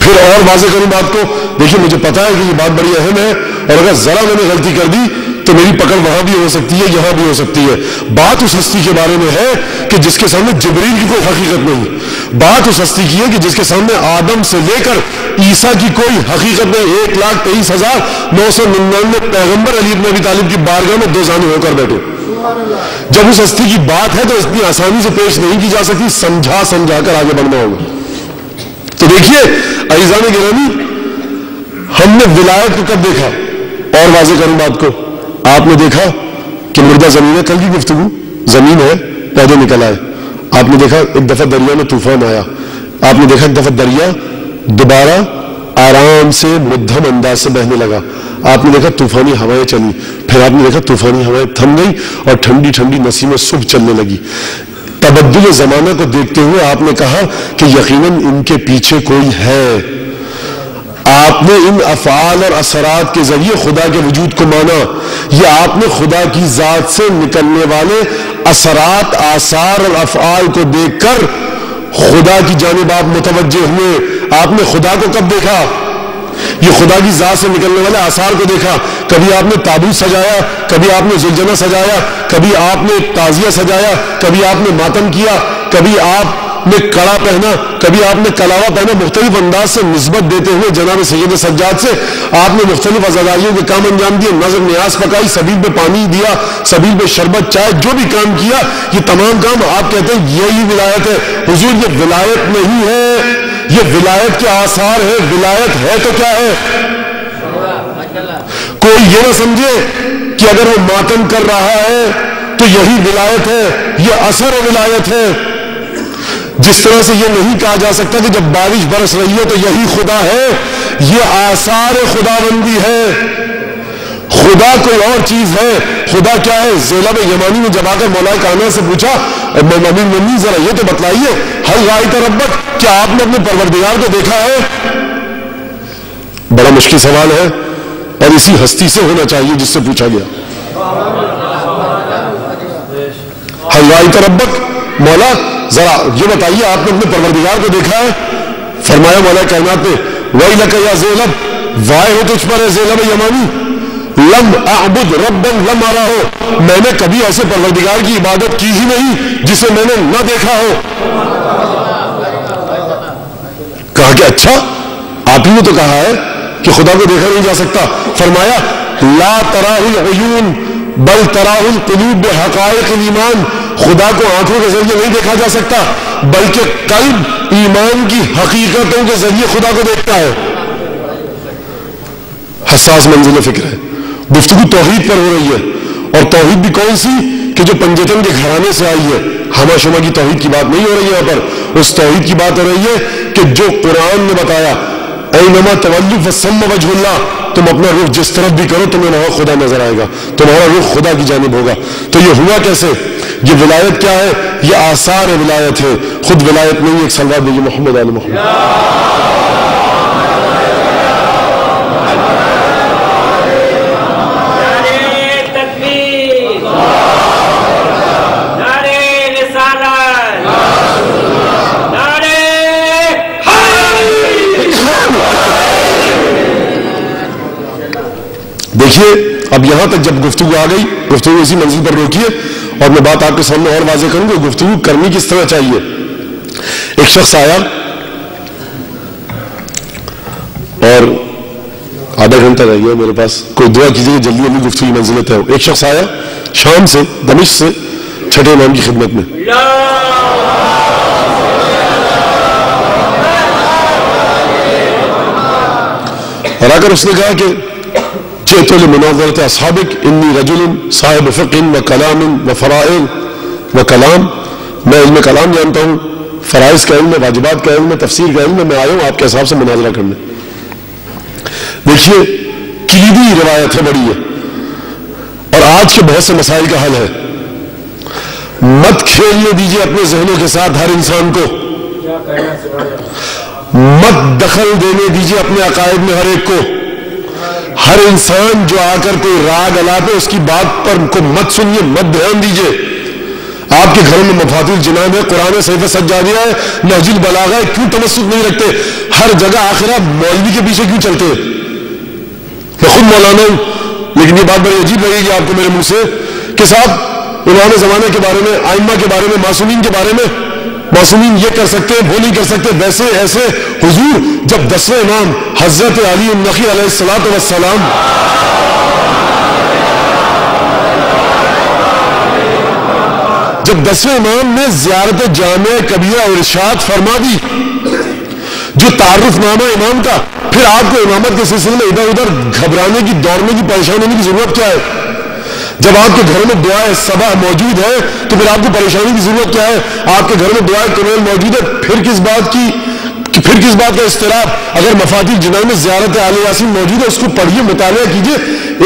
S1: پھر اور واضح کروں بات کو، دیکھیے مجھے پتا ہے کہ یہ بات بڑی اہم ہے، اور اگر ذرا میں نے غلطی کر دی تو میری پکڑ وہاں بھی ہو سکتی ہے، یہاں بھی ہو سکتی ہے۔ بات اس ہستی کے بارے میں ہے کہ جس کے سامنے جبریل کی کوئی حقیقت نہیں، بات اس ہستی کی ہے کہ جس کے سامنے آدم سے لے کر عیسیٰ کی کوئی حقیقت نہیں۔ 1,23,999 پیغمبر علی بن ابی طالب کی بارگاہ میں دو زانو ہو کر بیٹھے۔ جب اس ہستی کی بات ہے تو اتنی آسانی سے پیش نہیں کی جا سکتی، سمجھا کر آگے بڑھنا ہوگا۔ تو دیکھیے عزیزان گرامی، ہم نے ولایت کو کب دیکھا؟ اور واضح کروں بات کو، آپ نے دیکھا کہ مردہ زمین ہے، کل کی گفتگو، زمین ہے، پودے نکل آئے، آپ نے دیکھا ایک دفعہ دریا میں طوفان آیا، آپ نے دیکھا ایک دفعہ دریا دوبارہ آرام سے مدھم انداز سے بہنے لگا، آپ نے دیکھا طوفانی ہوائیں چلی، پھر آپ نے دیکھا طوفانی ہوائیں تھم گئی اور ٹھنڈی ٹھنڈی نسیمیں صبح چلنے لگی۔ تبدل زمانہ کو دیکھتے ہوئے آپ نے کہا کہ یقیناً ان کے پیچھے کوئی ہے۔ آپ نے ان افعال اور اثرات کے ذریعے خدا کے وجود کو مانا، یہ آپ نے خدا کی ذات سے نکلنے والے اثرات، آثار اور افعال کو دیکھ کر خدا کی جانب آپ متوجہ ہوئے۔ آپ نے خدا کو کب دیکھا؟ یہ خدا کی ذات سے نکلنے والے آثار کو دیکھا۔ کبھی آپ نے تابوت سجایا، کبھی آپ نے ذوالجنہ سجایا، کبھی آپ نے تعزیہ سجایا، کبھی آپ نے ماتم کیا، کبھی آپ نے کڑا پہنا، کبھی آپ نے کلاوہ پہنا، مختلف انداز سے نسبت دیتے ہوئے جناب سید سجاد سے آپ نے مختلف عزاداریوں کے کام انجام دیے، نظر نیاز پکائی، سبیل پہ پانی دیا، سبیل پہ شربت، چائے، جو بھی کام کیا، یہ تمام کام آپ کہتے ہیں یہی ولایت ہے۔ حضور یہ ولایت نہیں ہے، یہ ولایت کے آثار ہے۔ ولایت ہے تو کیا ہے؟ کوئی یہ نہ سمجھے کہ اگر وہ ماتم کر رہا ہے تو یہی ولایت ہے، یہ اثر ولایت ہے۔ جس طرح سے یہ نہیں کہا جا سکتا کہ جب بارش برس رہی ہے تو یہی خدا ہے، یہ آثار خدا بندی ہے۔ خدا کوئی اور چیز ہے۔ خدا کیا ہے؟ زیلب یمانی نے جب آ کر مولا کائنات سے پوچھا، مومن ذرا یہ تو بتلائیے، ہل رأیت ربک، کیا آپ نے اپنے پروردگار کو دیکھا ہے؟ بڑا مشکل سوال ہے اور اسی ہستی سے ہونا چاہیے جس سے پوچھا گیا۔ ہل رأیت ربک، مولا ذرا یہ بتائیے آپ نے اپنے پروردگار کو دیکھا ہے؟ فرمایا مولا کائنات نے، ویلک یا زیلب، وائے ہو تجھ پر ہے زیلب یمانی، لم اعبد ربا لم ارہ، میں نے کبھی ایسے پروردگار کی عبادت کی ہی نہیں جسے میں نے نہ دیکھا ہو۔ کہا کہ اچھا، آپ ہی نے تو کہا ہے کہ خدا کو دیکھا نہیں جا سکتا۔ فرمایا لا تراہ العیون بل تراہ القلوب بحقائق الایمان، خدا کو آنکھوں کے ذریعے نہیں دیکھا جا سکتا بلکہ قلب ایمان کی حقیقتوں کے ذریعے خدا کو دیکھتا ہے۔ حساس منزل فکر ہے، گفتگو توحید پر ہو رہی ہے، اور توحید بھی کون سی کہ جو پنجتن کے گھرانے سے آئی ہے۔ ہما شما کی توحید کی بات نہیں ہو رہی ہے، یہاں پر اس توحید کی بات ہو رہی ہے کہ جو قرآن نے بتایا، اینما تولوا فثم وجہ اللہ، تم اپنا رخ جس طرف بھی کرو تمہیں وہاں خدا نظر آئے گا، تمہارا رخ خدا کی جانب ہوگا۔ تو یہ ہوا کیسے؟ یہ ولایت کیا ہے؟ یہ آثار ولایت ہے، خود ولایت نہیں۔ ایک صلوات دیجیے محمد علی محمد۔ دیکھیے اب یہاں تک جب گفتگو آ گئی، گفتگو اسی منزل پر روکیے اور میں بات آپ کے سامنے اور واضح کروں گا گفتگو کرنی کس طرح چاہیے۔ ایک شخص آیا اور آدھا گھنٹہ رہ گیا میرے پاس، کوئی دعا کیجیے جلدی جلدی گفتگو منزل طے ہو۔ ایک شخص آیا شام سے، دمشق سے، چھٹے امام کی خدمت میں، اور آ کر اس نے کہا کہ جئت لمناظرۃ اصحابک انی رجل صاحب فقہ و کلام و فرائض و کلام، میں علم کلام جانتا ہوں، فرائض کا علم، واجبات کا علم، تفسیر کا علم، میں آیا ہوں آپ کے حساب سے مناظرہ کرنے۔ دیکھیے کلیدی روایت ہے، بڑی ہے، اور آج کے بہت سے مسائل کا حل ہے۔ مت کھیلنے دیجیے اپنے ذہنوں کے ساتھ ہر انسان کو، مت دخل دینے دیجیے اپنے عقائد میں ہر ایک کو۔ ہر انسان جو آ کر کوئی راگ الاپے اس کی بات پر کو مت سنیے، مت دھیان دیجیے۔ آپ کے گھروں میں مفاتیح الجنان ہے، قرآن ہے، صحیفہ سجادیہ ہے، نہج البلاغہ ہے، کیوں تمسک نہیں رکھتے؟ ہر جگہ آخر آپ مولوی کے پیچھے کیوں چلتے؟ میں خود مولانا ہوں، لیکن یہ بات بڑی عجیب لگے گی آپ کو میرے منہ سے کہ صاحب علماء زمانے کے بارے میں، ائمہ کے بارے میں، معصومین کے بارے میں، معصومین یہ کر سکتے ہیں، وہ نہیں کر سکتے، ویسے ایسے۔ حضور جب 10ویں امام حضرت علی النقی علیہ الصلوۃ والسلام جب 10ویں امام نے زیارت جامع کبیرہ اور ارشاد فرما دی، جو تعارف نامہ امام کا، پھر آپ کو امامت کے سلسلے میں ادھر ادھر گھبرانے کی، دوڑنے کی، پریشان ہونے کی ضرورت کیا ہے؟ جب آپ کے گھر میں دعائے صبح موجود ہے تو پھر آپ کو پریشانی کی ضرورت کیا ہے؟ آپ کے گھر میں دعائے کنول موجود ہے، پھر کس بات کا اضطراب؟ اگر مفاتیح الجنان میں زیارت آل یاسین موجود ہے، اس کو پڑھیے، مطالعہ کیجیے،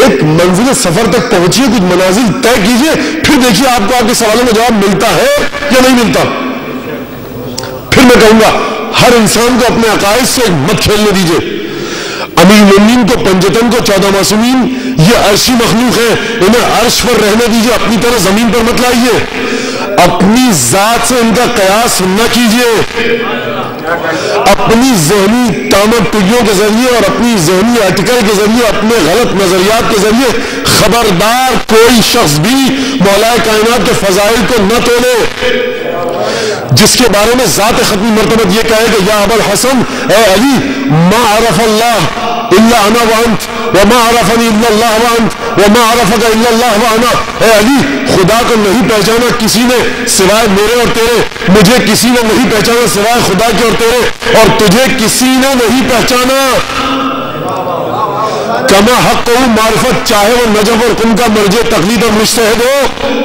S1: ایک منزل سفر تک پہنچیے، کچھ منازل طے کیجیے، پھر دیکھیے آپ کو آپ کے سوالوں میں جواب ملتا ہے یا نہیں ملتا۔ پھر میں کہوں گا ہر انسان کو اپنے عقائد سے مت کھیلنے دیجیے۔ امیر المومنین کو، پنجتن کو، 14 معصومین یہ عرشی مخلوق ہیں، انہیں عرش پر رہنے دیجیے، اپنی طرح زمین پر مت لائیے، اپنی ذات سے ان کا قیاس نہ کیجیے، اپنی ذہنی تامٹیوں کے ذریعے اور اپنی ذہنی اٹکل کے ذریعے، اپنے غلط نظریات کے ذریعے خبردار کوئی شخص بھی مولا کائنات کے فضائل کو نہ تولے، جس کے بارے میں ذات ختمی مرتبہ یہ کہے کہ یا ابا الحسن، اے علی، ما عرف اللہ الا انا وانت وما عرفنی الا اللہ وانت وما عرفک الا اللہ وانا۔ اے علی، خدا کو نہیں پہچانا کسی نے سوائے میرے اور تیرے، مجھے کسی نے نہیں پہچانا سوائے خدا کے اور تیرے، اور تجھے کسی نے نہیں پہچانا۔ کما حق معرفت، چاہے وہ نجف اور کن کا مرجع تقلید اور مجتہد ہو،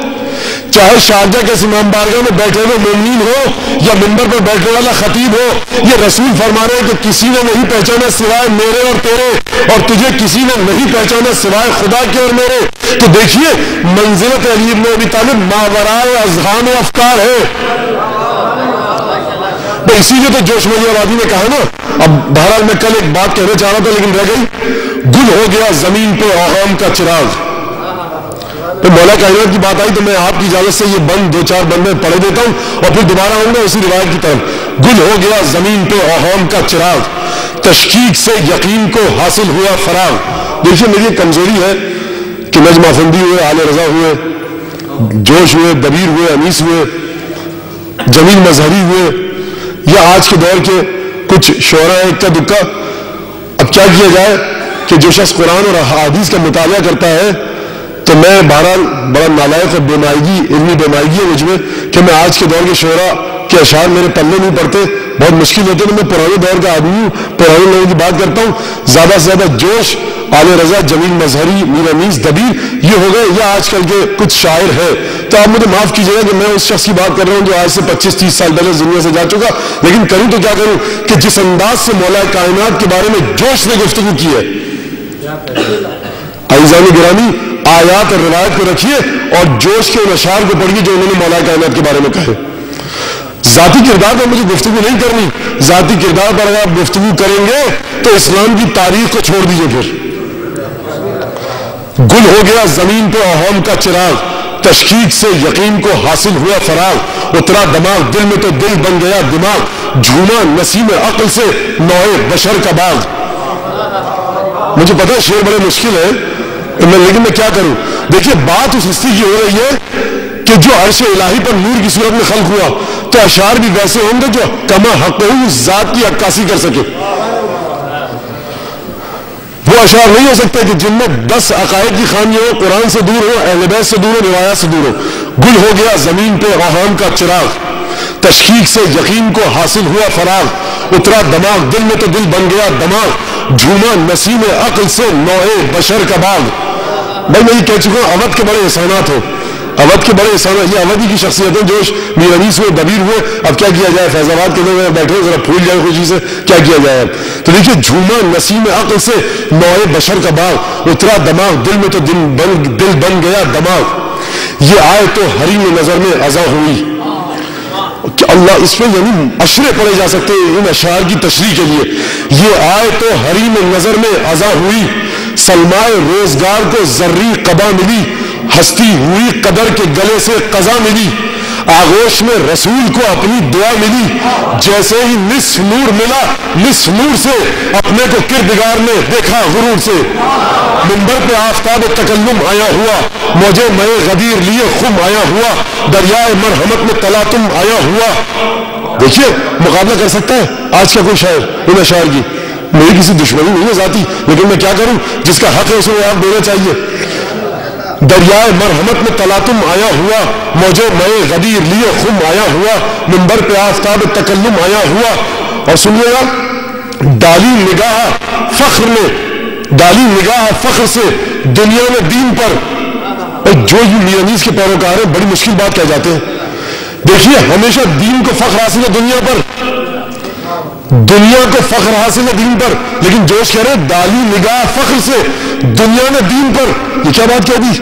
S1: چاہے شارجہ کے امام بارگاہ میں بیٹھے ہوئے مومنین ہو یا منبر پر بیٹھنے والا خطیب ہو، یہ رسول فرما رہے ہیں کہ کسی نے نہیں پہچانا سوائے میرے اور تیرے، اور تجھے کسی نے نہیں پہچانا سوائے خدا کے اور میرے۔ تو دیکھیے منزلت علی بن ابی طالب ماورائے اذہان و افکار ہے۔ اسی لیے تو جوش ملی آبادی نے کہا نا، اب بہرحال میں کل ایک بات کہنا چاہ رہا تھا لیکن رہ گئی، گل ہو گیا زمین پہ اوہام کا چراغ۔ تو مولا کائنات کی بات آئی تو میں آپ کی اجازت سے یہ بند 2-4 بند میں پڑھ دیتا ہوں اور پھر دوبارہ آؤں گا اسی روایت کی طرف۔ گل ہو گیا زمین پہ اوہام کا چراغ، تشکیک سے یقین کو حاصل ہوا فراغ۔ دیکھیے میری کمزوری ہے کہ نجم افندی ہوئے، آل رضا ہوئے، جوش ہوئے، دبیر ہوئے، انیس ہوئے، جمیل مظہری ہوئے، یا آج کے دور کے کچھ شعراء اکا دکا۔ اب کیا کیا جائے کہ جو شخص قرآن اور احادیث کا مطالعہ کرتا ہے، تو میں بہرحال بڑا نالائق اور بیمائیگی، علمی بیمائیگی ہے مجھ میں کہ میں آج کے دور کے شعراء کے اشعار میرے پلے نہیں پڑتے، بہت مشکل ہوتے ہیں۔ میں پرانے دور کا آدمی ہوں، پرانے لوگوں کی بات کرتا ہوں، زیادہ سے زیادہ جوش، آل رضا، جمیل مظہری، میر انیس، دبیر یہ ہو گئے، یا آج کل کے کچھ شاعر ہیں۔ تو آپ مجھے معاف کیجیے گا کہ میں اس شخص کی بات کر رہا ہوں جو آج سے 25-30 سال پہلے دنیا سے جا چکا، لیکن کروں تو کیا کروں کہ جس انداز سے مولا کائنات کے بارے میں جوش نے گفتگو کی ہے۔ عزیزان گرامی، آیات اور روایت کو رکھیے اور جوش کے ان اشعار کو پڑھیے جو انہوں نے مولا کائنات کے بارے میں کہے۔ ذاتی کردار پر مجھے گفتگو نہیں کرنی، ذاتی کردار پر اگر آپ گفتگو کریں گے تو اسلام کی تاریخ کو چھوڑ دیجیے۔ پھر گل ہو گیا زمین پہ اوہام کا چراغ، تشکیک سے یقین کو حاصل ہوا فراغ، اترا دماغ دل میں تو دل بن گیا دماغ، جھوما نسیم عقل سے نوع بشر کا باغ۔ مجھے پتا ہے شعر بڑے مشکل ہے لیکن میں کیا کروں۔ دیکھیے بات اس ہستی کی ہو رہی ہے کہ جو عرش الہی پر نور کی صورت میں خلق ہوا، تو اشعار بھی ویسے ہوں گے جو کما حق ذات کی عکاسی کر سکے۔ وہ اشعار نہیں ہو سکتے کہ جن میں 10 عقائد کی خامیاں ہو، قرآن سے دور ہو، اہل بیت سے دور ہو، روایات سے دور ہو۔ گل ہو گیا زمین پہ اوہام کا چراغ، تشکیک سے یقین کو حاصل ہوا فراغ، اترا دماغ دل میں تو دل بن گیا دماغ، جھوما نسیم عقل سے نوع بشر کا باغ۔ بھائی میں یہ کہہ چکا ہوں اودھ کے بڑے احسانات ہو، اودھ کے بڑے احسانات، یہ اودھی کی شخصیتیں جو میر انیس ہوئے، دبیر ہوئے، اب کیا کیا جائے، فیض آباد کے لوگ بیٹھے ذرا پھول جائے خوشی سے، کیا کیا جائے اب۔ تو دیکھیے جھوما نسیم عقل سے نوع بشر کا باغ، اترا دماغ دل میں تو دل بن گیا دماغ، یہ آئے تو حریم نظر میں ازا ہوئی۔ کہ اللہ اس پہ یعنی اشرے پڑے جا سکتے ہیں ان اشعار کی تشریح کے لیے۔ یہ آئے تو حریم نظر میں ازا ہوئی، سلمائے روزگار کو زرعی قبا ملی، ہستی ہوئی قدر کے گلے سے قضا ملی، آغوش میں رسول کو اپنی دعا ملی، جیسے ہی نصف نور ملا، نصف نور سے اپنے کو کردگار نے دیکھا غرور سے، منبر پہ آفتاب تکلم آیا ہوا، موجے مئے غدیر لیے خم آیا ہوا، دریائے مرحمت میں تلاطم آیا ہوا۔ دیکھیے مقابلہ کر سکتا ہے آج کا کوئی شاعر ان اشعار کی؟ میری کسی دشمنی نہیں ہے ذاتی، لیکن میں کیا کروں، جس کا حق ہے اسے آپ دینا چاہیے۔ دریائے مرحمت میں تلاطم آیا ہوا، موجے مئے غدیر لیے خم آیا ہوا، منبر پہ آفتاب تکلم آیا ہوا۔ اور سنیے گا، ڈالی نگاہ فخر نے، ڈالی نگاہ فخر سے دنیا میں دین پر، جو میانیز کے پیروکار ہیں بڑی مشکل بات کہہ جاتے ہیں۔ دیکھیے ہمیشہ دین کو فخر حاصل ہے دنیا پر، دنیا کو فخر حاصل ہے دین پر، لیکن جوش کہہ رہے ڈالی نگاہ فخر سے دنیا نے دین پر، یہ کیا بات کہہ دی؟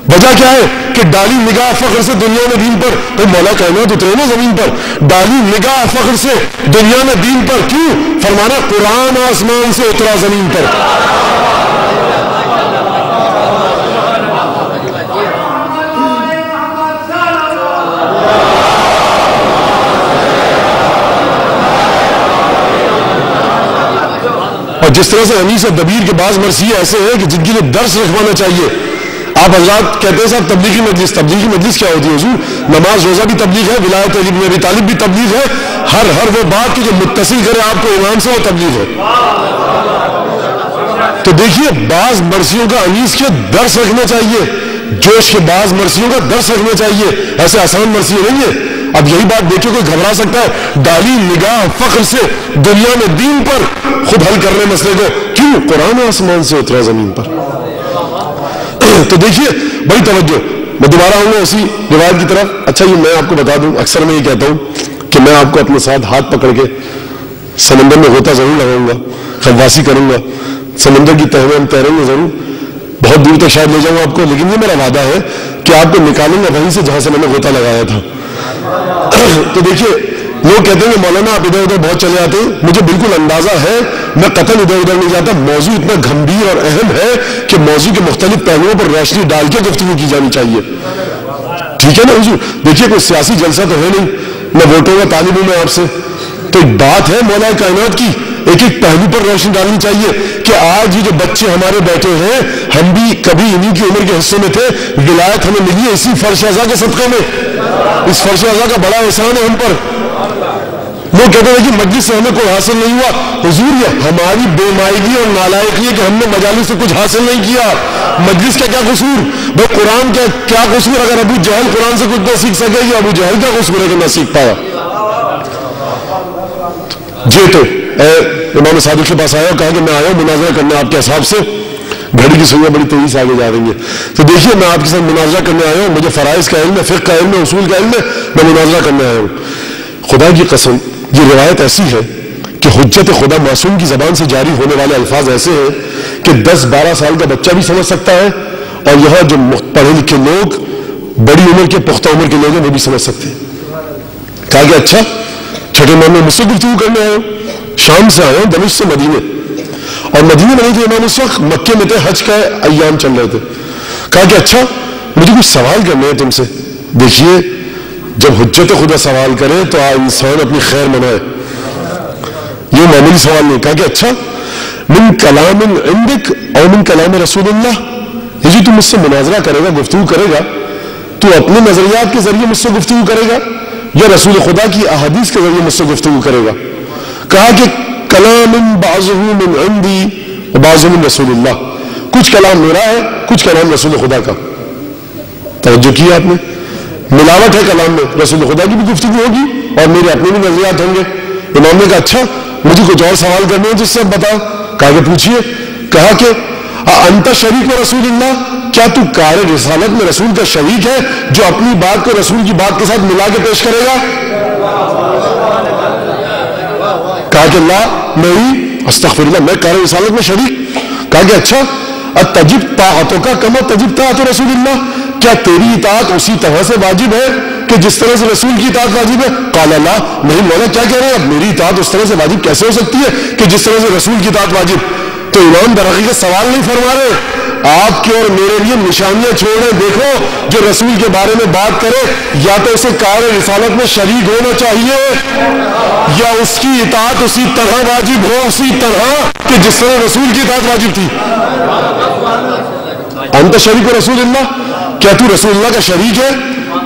S1: وجہ کیا ہے کہ ڈالی نگاہ فخر سے دنیا نے دین پر، تو مولا کائنات اترے نا زمین پر، ڈالی نگاہ فخر سے دنیا نے دین پر، کیوں؟ فرمانا قرآن آسمان سے اترا زمین پر۔ اور جس طرح سے انیس دبیر کے بعض مرثیے ایسے ہیں کہ جن کے لیے درس رکھوانا چاہیے۔ آپ حضرات کہتے ہیں صاحب تبلیغی مجلس، تبلیغی مجلس کیا ہوتی ہے حضور؟ نماز روزہ بھی تبلیغ ہے، ولایت علی بن ابی طالب بھی تبلیغ ہے، ہر وہ بات جو متصل کرے آپ کو امام سے وہ تبلیغ ہے۔ تو دیکھیے بعض مرثیوں کا انیس کے درس رکھنا چاہیے، جوش کے بعض مرثیوں کا درس رکھنا چاہیے، ایسے آسان مرثیے نہیں ہے۔ اب یہی بات دیکھیں کوئی گھبرا سکتا ہے؟ ڈالی نگاہ فخر سے دنیا میں دین پر، خود حل کر رہے مسئلے کو، کیوں؟ قرآن آسمان سے اترا زمین پر۔ تو دیکھیے بڑی توجہ، میں دوبارہ آؤں گا اسی روایت کی طرف۔ اچھا یہ میں آپ کو بتا دوں، اکثر میں یہ کہتا ہوں کہ میں آپ کو اپنے ساتھ ہاتھ پکڑ کے سمندر میں غوطہ ضرور لگاؤں گا، غواصی کروں گا، سمندر کی تہہ میں ہم تیریں گے ضرور، بہت دور تک شاید لے جاؤں گا آپ کو، لیکن یہ میرا وعدہ ہے کہ آپ کو نکالوں گا وہیں سے جہاں سے میں نے غوطہ لگایا تھا۔ تو دیکھیے لوگ کہتے ہیں کہ مولانا آپ ادھر ادھر بہت چلے آتے ہیں، مجھے بالکل اندازہ ہے، میں قطعاً ادھر ادھر نہیں جاتا۔ موضوع اتنا گمبھیر اور اہم ہے کہ موضوع کے مختلف پہلوؤں پر روشنی ڈال کے گفتگو کی جانی چاہیے، ٹھیک ہے نا حضور؟ دیکھیے کوئی سیاسی جلسہ تو ہے نہیں، میں ووٹوں کا طالب ہوں میں آپ سے، تو ایک بات ہے مولا کائنات کی، ایک ایک پہلو پر روشنی ڈالنی چاہیے کہ آج یہ جو بچے ہمارے بیٹھے ہیں، ہم بھی کبھی انہی کی عمر کے حصے میں تھے، ولایت ہمیں ملی ہے اسی فرش اعضا کے صدقے میں، اس فرش اعضا کا بڑا احسان ہے ہم پر۔ لوگ کہتے ہیں کہ مجلس سے ہمیں کوئی حاصل نہیں ہوا، حضور یہ ہماری بے مائگی اور نالائقی ہے کہ ہم نے مجالس سے کچھ حاصل نہیں کیا۔ مجلس کا کیا قصور؟ بھائی قرآن کا کیا قصور؟ اگر ابو جہل قرآن سے کچھ نہ سیکھ سکے کہ ابو جہل کا قصور ہے کہ نہ سیکھ پایا؟ جی تو امام صادق کے پاس آیا اور کہا کہ میں آیا ہوں مناظرہ کرنے آپ کے حساب سے، گھڑی کی سوئیاں بڑی تیزی سے آگے جا رہی ہیں، تو دیکھیے میں آپ کے ساتھ مناظرہ کرنے آیا ہوں، مجھے فرائض کا علم ہے، فقہ کا علم ہے، اصول کا علم ہے، میں مناظرہ کرنے آیا ہوں۔ خدا کی قسم یہ روایت ایسی ہے کہ حجت خدا معصوم کی زبان سے جاری ہونے والے الفاظ ایسے ہیں کہ 10-12 سال کا بچہ بھی سمجھ سکتا ہے، اور یہاں جو پڑھے لکھے لوگ، بڑی عمر کے پختہ عمر کے لوگ ہیں، وہ بھی سمجھ سکتے ہیں۔ کہا کہ اچھا چھٹے امام میں مجھ سے گفتگو کرنے آئے ہوں، شام سے آئے ہوں، دمشق سے مدینے، اور مدینے میں نہیں تھے امام اس وقت، مکے میں تھے، حج کا ایام چل رہے تھے۔ کہا کہ اچھا مجھے کچھ سوال کرنے ہیں تم سے۔ دیکھیے جب حجت خدا سوال کرے تو انسان اپنی خیر منائے، یہ معمولی سوال نہیں۔ کہا کہ اچھا من کلام عندک او من کلام رسول اللہ، یہ جو تم مجھ سے مناظرہ کرے گا، گفتگو کرے گا، تو اپنے نظریات کے ذریعے مجھ سے گفتگو کرے گا یا رسول خدا کی احادیث کے ذریعے مجھ سے گفتگو کرے گا؟ کہا کہ کلام بعضہ من عندی وبعضہ من رسول اللہ، کچھ کلام میرا ہے، کچھ کلام رسول خدا کا۔ توجہ کی آپ نے؟ ملاوٹ ہے کلام میں، رسول خدا کی بھی گفتگو ہوگی اور میرے اپنے بھی نظریات ہوں گے۔ امام نے کہا اچھا مجھے کچھ اور سوال کرنے ہیں جس سے بتاؤ۔ کہا کہ پوچھیے۔ کہا کہ انت شریک و رسول اللہ، کیا تو کار رسالت میں رسول کا شریک ہے جو اپنی بات کو رسول کی بات کے ساتھ ملا کے پیش کرے گا؟ کہا کہ لا نہیں، استغفر اللہ، میں کار رسالت میں شریک۔ کہا کہ اچھا اتجب طاعتک کما تجب طاعت رسول اللہ، کیا تیری اطاعت اسی طرح سے واجب ہے کہ جس طرح سے رسول کی اطاعت واجب ہے؟ قال لا، نہیں مولا کیا کہہ رہے ہیں؟ اب میری اطاعت اس طرح سے واجب کیسے ہو سکتی ہے کہ جس طرح سے رسول کی اطاعت واجب؟ تو امام در حقیقت سوال نہیں فرما رہے، آپ کے اور میرے لیے نشانیاں چھوڑ رہے ہیں. دیکھو جو رسول کے بارے میں بات کرے یا تو اسے کار رسالت میں شریک ہونا چاہیے یا اس کی اطاعت اسی طرح واجب ہو، اسی طرح کہ جس طرح رسول کی اطاعت واجب تھی. انت شریک رسول اللہ، کیا تو رسول اللہ کا شریک ہے؟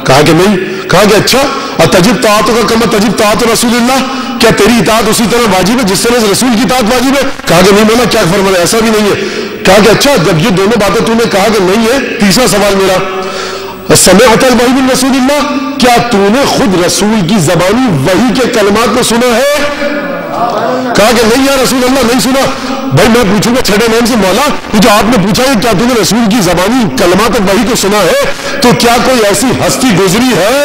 S1: کہا کہ نہیں. کہا کہ اچھا تجب طاعت کا کما تجب طاعت رسول اللہ، کیا تیری اطاعت اسی طرح واجب ہے جس طرح رسول کی اطاعت واجب ہے؟ کہا کہ نہیں مولا کیا فرمایا، ایسا بھی نہیں ہے. کہا کہ اچھا جب یہ دونوں باتیں تو نے کہا کہ نہیں ہے، تیسرا سوال میرا سمعت الوحی من رسول اللہ، کیا تو نے خود رسول کی زبانی وحی کے کلمات میں سنا ہے؟ کہا کہ نہیں یا رسول اللہ نہیں سنا. بھائی میں پوچھوں گا چھٹے نام سے مولا یہ جو آپ نے پوچھا ہے کیا تو نے رسول کی زبانی کلمات وحی کو سنا ہے، تو کیا کوئی ایسی ہستی گزری ہے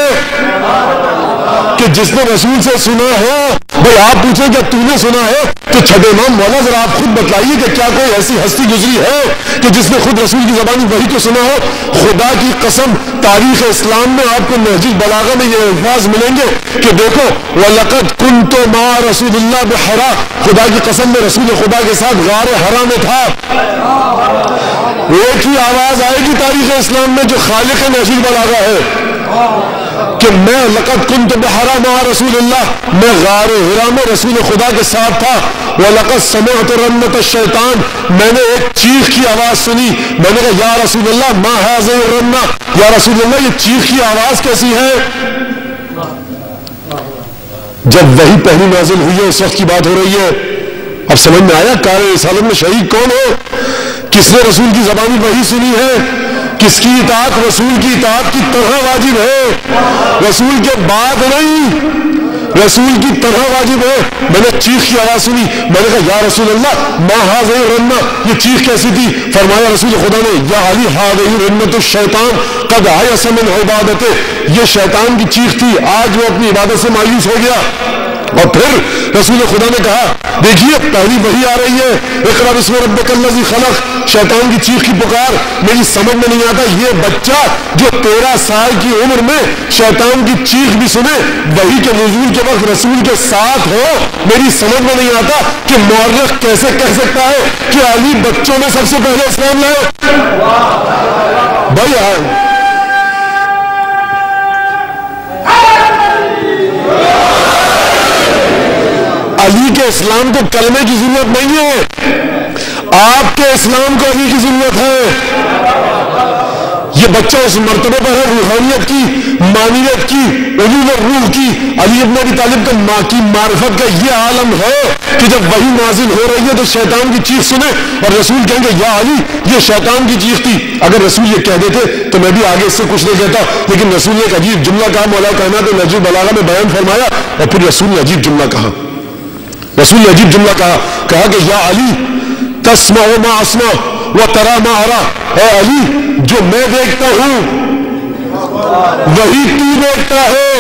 S1: کہ جس نے رسول سے سنا ہو؟ بھائی آپ پوچھیں کیا تو نے سنا ہے، تو چھٹے امام مولا ذرا آپ خود بتلائیے کہ کیا کوئی ایسی ہستی گزری ہے کہ جس نے خود رسول کی زبانی وحی کو سنا ہو؟ خدا کی قسم تاریخ اسلام میں آپ کو نہج البلاغہ میں یہ الفاظ ملیں گے کہ دیکھو وَلَقَدْ كُنْتُ مَعَ رَسُولِ اللَّهِ بِحِرَاءٍ، خدا کی قسم میں رسول خدا کے ساتھ غار حرا میں تھا. ایک ہی آواز آئے گی تاریخ اسلام میں جو خالق نہج البلاغہ ہے کہ میں لقد كنت بحرا مع رسول اللہ، میں غار حرا میں رسول خدا کے ساتھ تھا. وَلَقَدْ سَمِعْتُ رَنَّةَ الشَّيْطَانِ، میں نے ایک چیخ کی آواز سنی. میں نے کہا یا رسول اللہ ما هذه الرنة، یا رسول اللہ یہ چیخ کی آواز کیسی ہے؟ جب وہی پہلی نازل ہوئی ہے اس وقت کی بات ہو رہی ہے. اب سمجھ میں آیا کار رسالت میں شریک کون ہو؟ کس نے رسول کی زبانی وحی سنی ہے؟ کس کی اطاعت رسول کی اطاعت کی طرح واجب ہے، رسول کے بعد نہیں، رسول کی طرح واجب ہے. میں نے چیخ کی آواز سنی، میں نے کہا یا رسول اللہ ما هذه الرنة، یہ چیخ کیسی تھی؟ فرمایا رسول خدا نے یا علی هذه رنة الشیطان قد عیس من عبادته، یہ شیطان کی چیخ تھی، آج وہ اپنی عبادت سے مایوس ہو گیا. اور پھر رسول خدا نے کہا دیکھیے پہلی وحی آ رہی ہے اقرأ بسم ربک الذی خلق، شیطان کی چیخ کی پکار. میری سمجھ میں نہیں آتا یہ بچہ جو 13 سال کی عمر میں شیطان کی چیخ بھی سنے، وحی کے نزول کے وقت رسول کے ساتھ ہو، میری سمجھ میں نہیں آتا کہ مورخ کیسے کہہ سکتا ہے کہ علی بچوں میں سب سے پہلے اسلام لائے. بھائی علی کے اسلام کو کلمے کی ضرورت نہیں ہے، آپ کے اسلام کو علی کی ضرورت ہے. یہ بچہ اس مرتبے پر ہے روحانیت کی، معنویت کی، علوم الروح کی. علی ابن ابی طالب کا ماں کی معرفت کا یہ عالم ہے کہ جب وحی نازل ہو رہی ہے تو شیطان کی چیخ سنے اور رسول کہیں گے یا علی یہ شیطان کی چیخ تھی. اگر رسول یہ کہہ دیتے تو میں بھی آگے اس سے کچھ نہیں کہتا، لیکن رسول نے ایک عجیب جملہ کہا، مولا کائنات نے نہج البلاغہ میں بیان فرمایا اور پھر رسول نے عجیب جملہ کہا. رسول نے عجیب جملہ کہا کہ یا علی تسمع ما اسمع وترى ما ارى، اے علی جو میں دیکھتا ہوں وہی تو دیکھتا ہے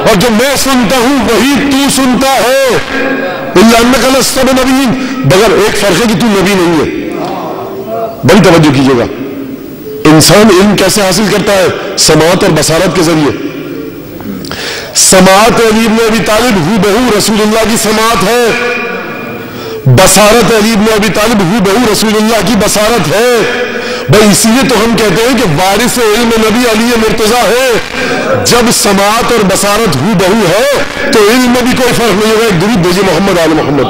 S1: اور جو میں سنتا ہوں وہی تو سنتا ہے. الا انک لست بنبی، بغیر ایک فرق ہے کہ تو نبی نہیں ہے. بڑی توجہ کیجیے گا، انسان علم کیسے حاصل کرتا ہے؟ سماعت اور بصارت کے ذریعے. سماعت علی ابن ابی طالب ہو بہو رسول اللہ کی سماعت ہے، بصارت علی ابن ابی طالب ہو بہو رسول اللہ کی بصارت ہے. بھائی اسی لیے تو ہم کہتے ہیں کہ وارث علم نبی علی مرتضیٰ ہے. جب سماعت اور بصارت ہو بہو ہے تو علم میں بھی کوئی فرق نہیں ہوگا. ایک درود بھیجیے محمد آل محمد.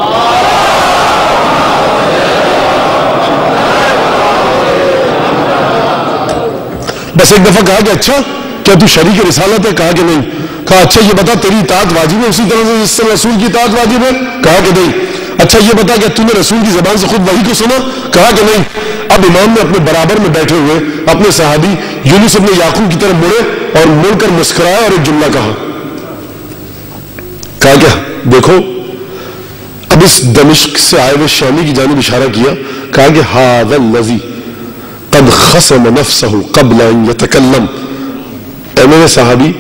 S1: بس ایک دفعہ کہا کہ اچھا کیا تو شریک رسالت ہے؟ کہا کہ نہیں. کہا اچھا یہ بتا تیری اطاعت واجب ہے اسی طرح سے جس سے رسول کی اطاعت واجب ہے؟ کہا کہ نہیں. اچھا یہ بتا کہ تو نے رسول کی زبان سے خود وحی کو سنا؟ کہا کہ نہیں. اب امام نے اپنے برابر میں بیٹھے ہوئے اپنے صحابی یونس ابن یعقوب کی طرف مڑے اور مڑ کر مسکرایا اور ایک جملہ کہا. کہا کیا؟ دیکھو اب اس دمشق سے آئے ہوئے شامی کی جانب اشارہ کیا. کہا کہ ھذا الذی قد خصم نفسہ قبل ان یتکلم، اے میرے صحابی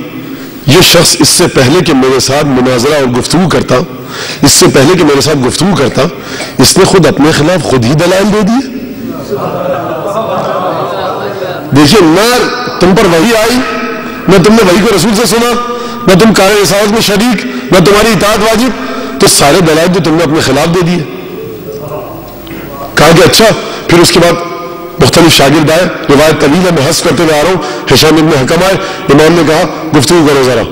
S1: یہ شخص اس سے پہلے کہ میرے ساتھ مناظرہ اور گفتگو کرتا، اس سے پہلے کہ میرے ساتھ گفتگو کرتا، اس نے خود اپنے خلاف خود ہی دلائل دے دیے. دیکھیے نہ تم پر وحی آئی، نہ تم نے وحی کو رسول سے سنا، نہ تم کار رسالت میں شریک، نہ تمہاری اطاعت واجب، تو سارے دلائل جو تم نے اپنے خلاف دے دیے. کہا کہ اچھا. پھر اس کے بعد مختلف شاگرد آئے, روایت طویل ہے, میں حذف کرتے ہوئے آ رہا ہوں. ہشام ابن حکم آئے, امام نے کہا گفتگو کرو ذرا.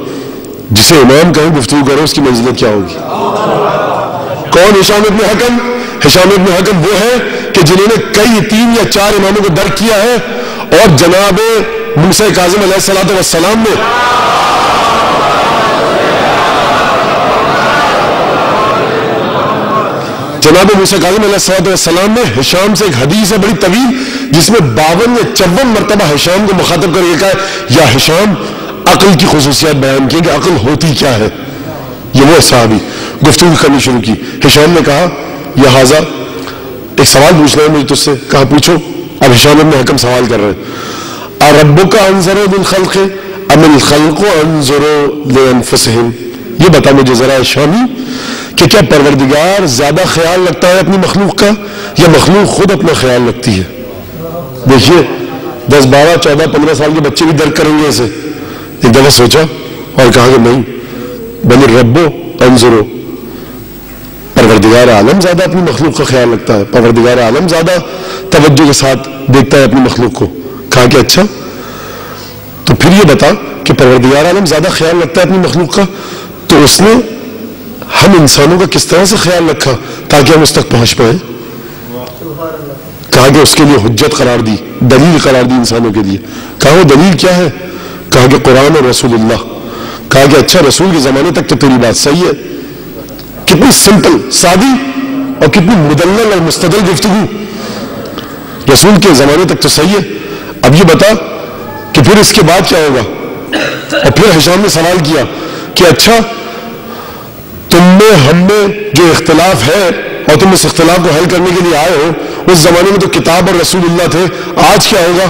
S1: جسے امام کہیں گفتگو کرو اس کی منزلت کیا ہوگی؟ کون ہشام ابن حکم؟ ہشام ابن حکم وہ ہے کہ جنہوں نے کئی 3 یا 4 اماموں کو درک کیا ہے, اور جناب موسیٰ کاظم علیہ الصلوۃ والسلام نے جناب موسیٰ کاظم علیہ الصلوۃ والسلام نے ہشام سے ایک حدیث ہے بڑی طویل, جس میں 52 یا 54 مرتبہ ہشام کو مخاطب کر کے کہا یا ہشام عقل کی خصوصیات بیان کی کہ عقل ہوتی کیا ہے. یہ وہ صحابی گفتگو کرنی شروع کی. ہشام نے کہا یا حاضر ایک سوال پوچھنا ہے مجھے تجھ سے. کہا پوچھو. اب ہشام ابن حکم سوال کر رہے ہیں, ربک انظر بالخلق ام الخلق انظر لانفسهم. یہ بتا مجھے ذرا شامی کہ کیا پروردگار زیادہ خیال رکھتا ہے اپنی مخلوق کا یا مخلوق خود اپنا خیال رکھتی ہے؟ دیکھیے 10 12 14 15 سال کے بچے بھی درک کریں گے اسے. ایک دفعہ سوچا اور کہا کہ نہیں, بل الرب انظر, پروردگار عالم زیادہ اپنی مخلوق کا خیال رکھتا ہے, پروردگار عالم زیادہ توجہ کے ساتھ دیکھتا ہے اپنی مخلوق کو. کہا کہ اچھا تو پھر یہ بتا کہ پروردگار عالم زیادہ خیال رکھتا ہے اپنی مخلوق کا, تو اس نے ہم انسانوں کا کس طرح سے خیال رکھا تاکہ ہم اس تک پہنچ پائیں؟ کہا کہ اس کے لیے حجت قرار دی, دلیل قرار دی انسانوں کے لیے. کہا وہ دلیل کیا ہے؟ کہا کہ قرآن اور رسول اللہ. کہا کہ اچھا رسول کے زمانے تک تو تیری بات صحیح ہے. کتنی سمپل سادی اور کتنی مدلل اور مستدل گفتگو. رسول کے زمانے تک تو صحیح ہے. اب یہ بتا کہ پھر اس کے بعد کیا ہوگا؟ اور پھر ہشام نے سوال کیا کہ اچھا تم میں ہم میں جو اختلاف ہے اور تم اس اختلاف کو حل کرنے کے لیے آئے ہو, اس زمانے میں تو کتاب اور رسول اللہ تھے, آج کیا ہوگا؟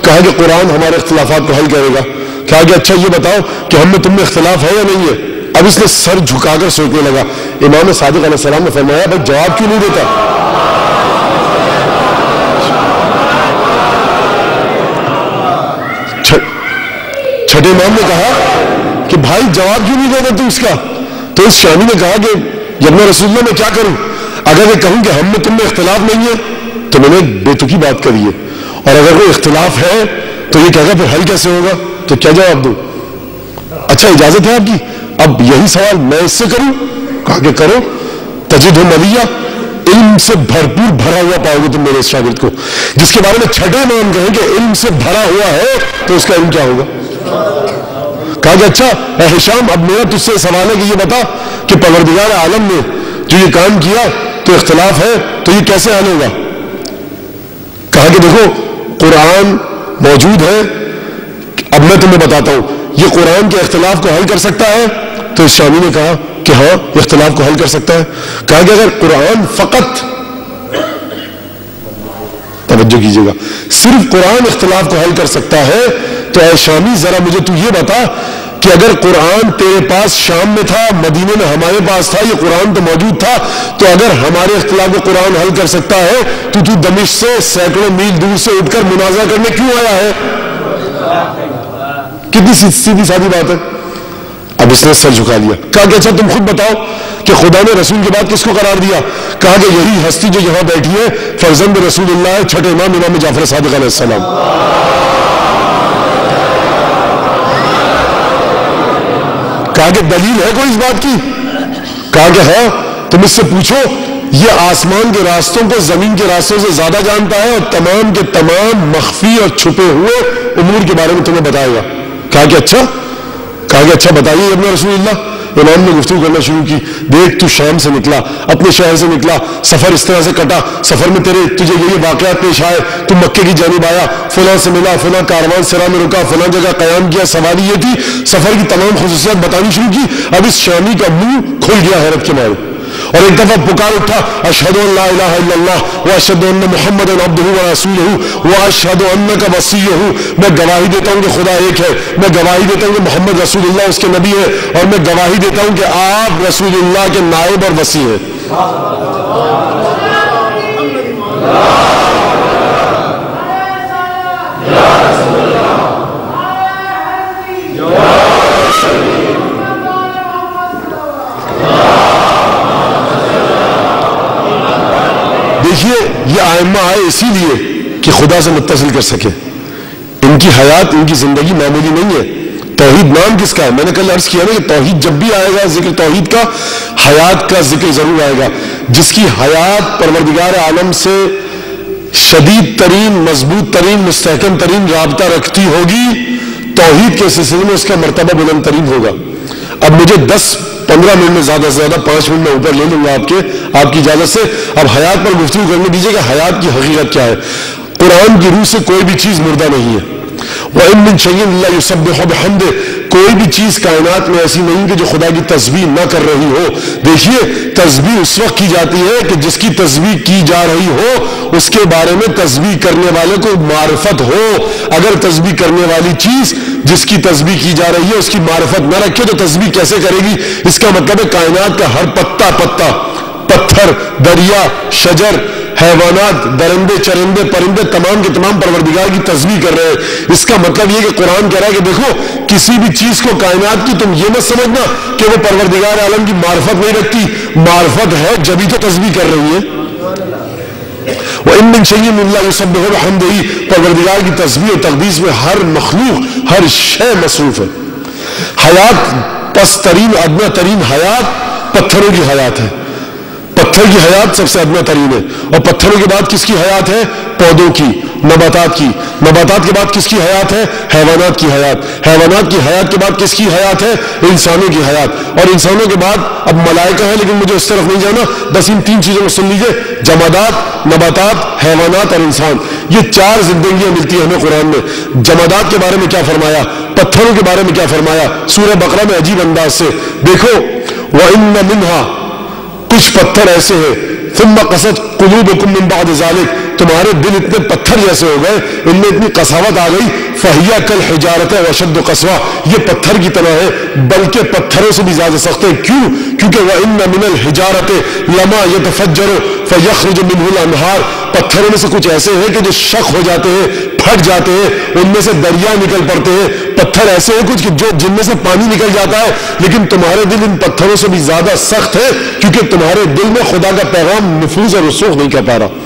S1: کہا کہ قرآن ہمارے اختلافات کو حل کرے گا. کہا کہ اچھا یہ بتاؤ کہ ہم میں تم میں اختلاف ہے یا نہیں ہے؟ اب اس نے سر جھکا کر سوچنے لگا. امام صادق علیہ السلام نے فرمایا بھائی جواب کیوں نہیں دیتا؟ چھٹے امام نے کہا کہ بھائی جواب کیوں نہیں دیتا تو اس کا؟ تو اس شامی نے کہا کہ جب میں رسول اللہ میں کیا کروں؟ اگر میں کہوں کہ ہم میں تم میں اختلاف نہیں ہے تو میں نے بے تکی بات کری ہے, اور اگر کوئی اختلاف ہے تو یہ کہے گا پھر حل کیسے ہوگا؟ تو کیا جواب دوں؟ اچھا اجازت ہے آپ کی, اب یہی سوال میں اس سے کروں؟ کہا کہ کرو. تجد ملیہ, علم سے بھرپور بھرا ہوا پاؤ گے تم میرے اس شاگرد کو, جس کے بارے میں چھٹے امام کہیں کہ علم سے بھرا ہوا ہے تو اس کا علم کیا ہوگا؟ کہا کہ اچھا اے ہشام اب میرا تجھ سے سوال ہے کہ یہ بتا کہ پروردگار عالم نے جو یہ کام کیا تو اختلاف ہے تو یہ کیسے حل ہوگا؟ کہا کہ دیکھو قرآن موجود ہے, اب میں تمہیں بتاتا ہوں یہ قرآن کے اختلاف کو حل کر سکتا ہے؟ تو اس شامی نے کہا کہ ہاں اختلاف کو حل کر سکتا ہے. کہا کہ اگر قرآن فقط, توجہ کیجیے گا, صرف قرآن اختلاف کو حل کر سکتا ہے تو اے شامی ذرا مجھے تو یہ بتا کہ اگر قرآن تیرے پاس شام میں تھا, مدینے میں ہمارے پاس تھا, یہ قرآن تو موجود تھا, تو اگر ہمارے اختلاف کو قرآن حل کر سکتا ہے تو دمشق سے سینکڑوں میل دور سے اٹھ کر مناظرہ کرنے کیوں آیا ہے؟ کتنی سیدھی سادی بات ہے. اب اس نے سر جھکا لیا. کہا کہ اچھا تم خود بتاؤ کہ خدا نے رسول کے بعد کس کو قرار دیا؟ کہا کہ یہی ہستی جو یہاں بیٹھی ہے فرزند رسول اللہ ہے, چھٹے امام امام جعفر صادق علیہ السلام. کہا کہ دلیل ہے کوئی اس بات کی؟ کہا کہ ہاں, تم اس سے پوچھو, یہ آسمان کے راستوں کو زمین کے راستوں سے زیادہ جانتا ہے اور تمام کے تمام مخفی اور چھپے ہوئے امور کے بارے میں تمہیں بتائے گا. کہا کہ اچھا, کہا کہ اچھا بتائیے ابن رسول اللہ. امام نے گفتگو کرنا شروع کی. دیکھ تو شام سے نکلا, اپنے شہر سے نکلا, سفر اس طرح سے کٹا, سفر میں تجھے یہ واقعات پیش آئے, تم مکے کی جانب آیا, فلاں سے ملا, فلاں کاروان سرا میں رکا, فلاں جگہ قیام کیا. سوال یہ تھی, سفر کی تمام خصوصیات بتانی شروع کی. اب اس شامی کا منہ کھل گیا حیرت کے مارے, اور ایک دفعہ پکار اٹھا, اشہد ان لا الہ الا اللہ واشہد ان محمد عبدہ ورسولہ واشہد انک وصیہ. میں گواہی دیتا ہوں کہ خدا ایک ہے, میں گواہی دیتا ہوں کہ محمد رسول اللہ اس کے نبی ہے, اور میں گواہی دیتا ہوں کہ آپ رسول اللہ کے نائب اور وصی ہیں. دیکھیے یہ ائمہ آئے اسی لیے کہ خدا سے متصل کر سکے. ان کی حیات، ان کی زندگی معمولی نہیں ہے. توحید نام کس کا ہے؟ میں نے کل عرض کیا نا کہ توحید جب بھی آئے گا ذکر توحید کا، حیات کا ذکر ضرور آئے گا. جس کی حیات پروردگار عالم سے شدید ترین، مضبوط ترین، مستحکم ترین رابطہ رکھتی ہوگی، توحید کے سلسلے میں اس کا مرتبہ بلند ترین ہوگا. اب مجھے 10-15 منٹ میں، زیادہ سے زیادہ 5 منٹ میں اوپر لے لوں گا آپ کی اجازت سے. اب حیات پر گفتگو کرنے دیجیے کہ حیات کی حقیقت کیا ہے. قرآن کی روح سے کوئی بھی چیز مردہ نہیں ہے. وَإِن مِّن شَيْءٍ إِلَّا يُسَبِّحُ بِحَمْدِهِ، کوئی بھی چیز کائنات میں ایسی نہیں کہ جو خدا کی تسبیح نہ کر رہی ہو. دیکھیے تسبیح اس وقت کی جاتی ہے کہ جس کی تسبیح کی جا رہی ہو اس کے بارے میں تسبیح کرنے والے کو معرفت ہو. اگر تسبیح کرنے والی چیز جس کی تسبیح کی جا رہی ہے اس کی معرفت نہ رکھے تو تسبیح کیسے کرے گی؟ اس کا مطلب ہے کائنات کا ہر پتا، پتھر، دریا، شجر، حیوانات، درندے، چرندے، پرندے، تمام کے تمام پروردگار کی تسبیح کر رہے ہیں. اس کا مطلب یہ کہ قرآن کہہ رہا ہے کہ دیکھو کسی بھی چیز کو کائنات کی تم یہ مت سمجھنا کہ وہ پروردگار عالم کی معرفت نہیں رکھتی. معرفت ہے جبھی تو تسبیح کر رہی ہے. وَإِن مِّن شَيْءٍ إِلَّا يُسَبِّحُ بِحَمْدِهِ، پروردگار کی تسبیح و تقدیس میں ہر مخلوق، ہر شے مصروف ہے. حیات پس ترین، ادنا ترین حیات پتھروں کی حیات ہے. پتھر کی حیات سب سے ادنا ترین ہے. اور پتھروں کے بعد کس کی حیات ہے؟ پودوں کی، نباتات کی. نباتات کے بعد کس کی حیات ہے؟ حیوانات کی حیات. حیوانات کی حیات کے بعد کس کی حیات ہے؟ انسانوں کی حیات. اور انسانوں کے بعد اب ملائکہ ہے، لیکن مجھے اس طرف نہیں جانا. بس ان 3 چیزوں کو سن لیجئے: جمادات، نباتات، حیوانات اور انسان. یہ 4 زندگیاں ملتی ہیں ہمیں قرآن میں. جمادات کے بارے میں کیا فرمایا، پتھروں کے بارے میں کیا فرمایا. سورہ بقرہ میں عجیب انداز سے دیکھو، وَإِنَّ مِنْهَا، کچھ پتھر ایسے ہیں، ثم قست قلوبکم من بعد ذلک، تمہارے دل اتنے پتھر جیسے ہو گئے، ان میں اتنی قساوت آ گئی، فہیا کالحجارۃ واشد قسوہ، یہ پتھر کی طرح ہے بلکہ پتھروں سے بھی زیادہ سخت ہے. کیوں؟ کیونکہ وَإِنَّ مِنَ الْحِجَارَةِ لَمَا يَتَفَجَّرُ فَيَخْرُجُ مِنْهُ الْأَنْهَارُ، پتھروں میں سے کچھ ایسے ہیں کہ جو شق ہو جاتے ہیں، پھٹ جاتے ہیں، ان میں سے دریا نکل پڑتے ہیں. پتھر ایسے ہیں کچھ کہ جن میں سے پانی نکل جاتا ہے، لیکن تمہارے دل ان پتھروں سے بھی زیادہ سخت ہے کیونکہ تمہارے دل میں خدا کا پیغام نفوذ اور رسوخ نہیں کر پا رہا.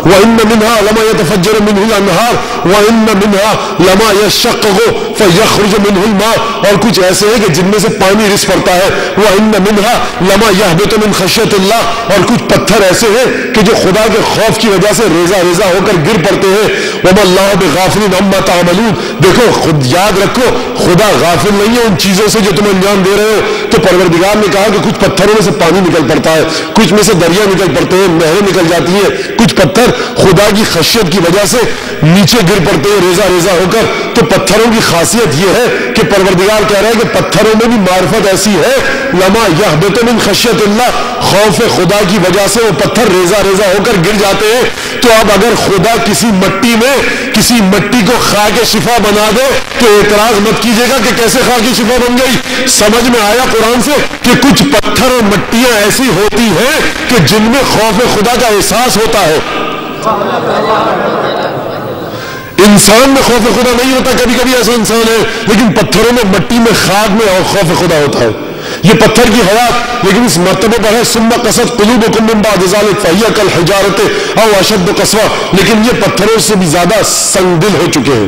S1: وَإِنَّ مِنْهَا لَمَا يَتَفَجَّرُ مِنْهُ الْأَنْهَارُ وَإِنَّ مِنْهَا لَمَا يَشَّقُّقُ فَيَخْرُجُ مِنْهُ الْمَاءُ، اور کچھ ایسے ہیں کہ جن میں سے پانی رس پڑتا ہے. وَإِنَّ مِنْهَا لَمَا يَهْبِطُ مِنْ خَشْيَةِ اللَّهِ، اور کچھ پتھر ایسے ہیں کہ جو خدا کے خوف کی وجہ سے ریزہ ریزہ ہو کر گر پڑتے ہیں. وَمَا اللَّهُ بِغَافِلٍ عَمَّا تَعْمَلُونَ، دیکھو خود یاد رکھو خدا غافل نہیں ہے ان چیزوں سے جو تم انجام دے رہے ہو. تو پروردگار نے کہا کہ کچھ پتھروں میں سے پانی نکل پڑتا ہے، کچھ میں سے دریا نکل پڑتے ہیں، نہریں نکل جاتی ہیں. کچھ پتھر خدا کی خشیت کی وجہ سے نیچے گر پڑتے ہیں ریزہ ریزہ ہو کر. تو پتھروں کی خاصیت یہ ہے کہ پروردگار کہہ رہا ہے کہ پتھروں میں بھی معرفت ایسی ہے، لما یہبط من خشیت اللہ، خوف خدا کی وجہ سے وہ پتھر ریزہ ریزہ ہو کر گر جاتے ہیں. تو اب اگر خدا کسی مٹی میں کسی مٹی کو خاک شفا بنا دے تو اعتراض مت کیجیے گا کہ کیسے خاک شفا بن گئی. سمجھ میں آیا قرآن سے کہ کچھ پتھر اور مٹیاں ایسی ہوتی ہیں کہ جن میں خوف خدا کا احساس ہوتا ہے. انسان میں خوف خدا نہیں ہوتا، کبھی کبھی ایسا انسان ہے، لیکن پتھروں میں، مٹی میں، خاک میں اور خوف خدا ہوتا ہے. یہ پتھر کی حیات لیکن اس مرتبے پر ہے ثم قست قلوبکم من بعد ذلک فہی کالحجارۃ او اشد قسوہ، لیکن یہ پتھروں سے بھی زیادہ سنگ دل ہو چکے ہیں.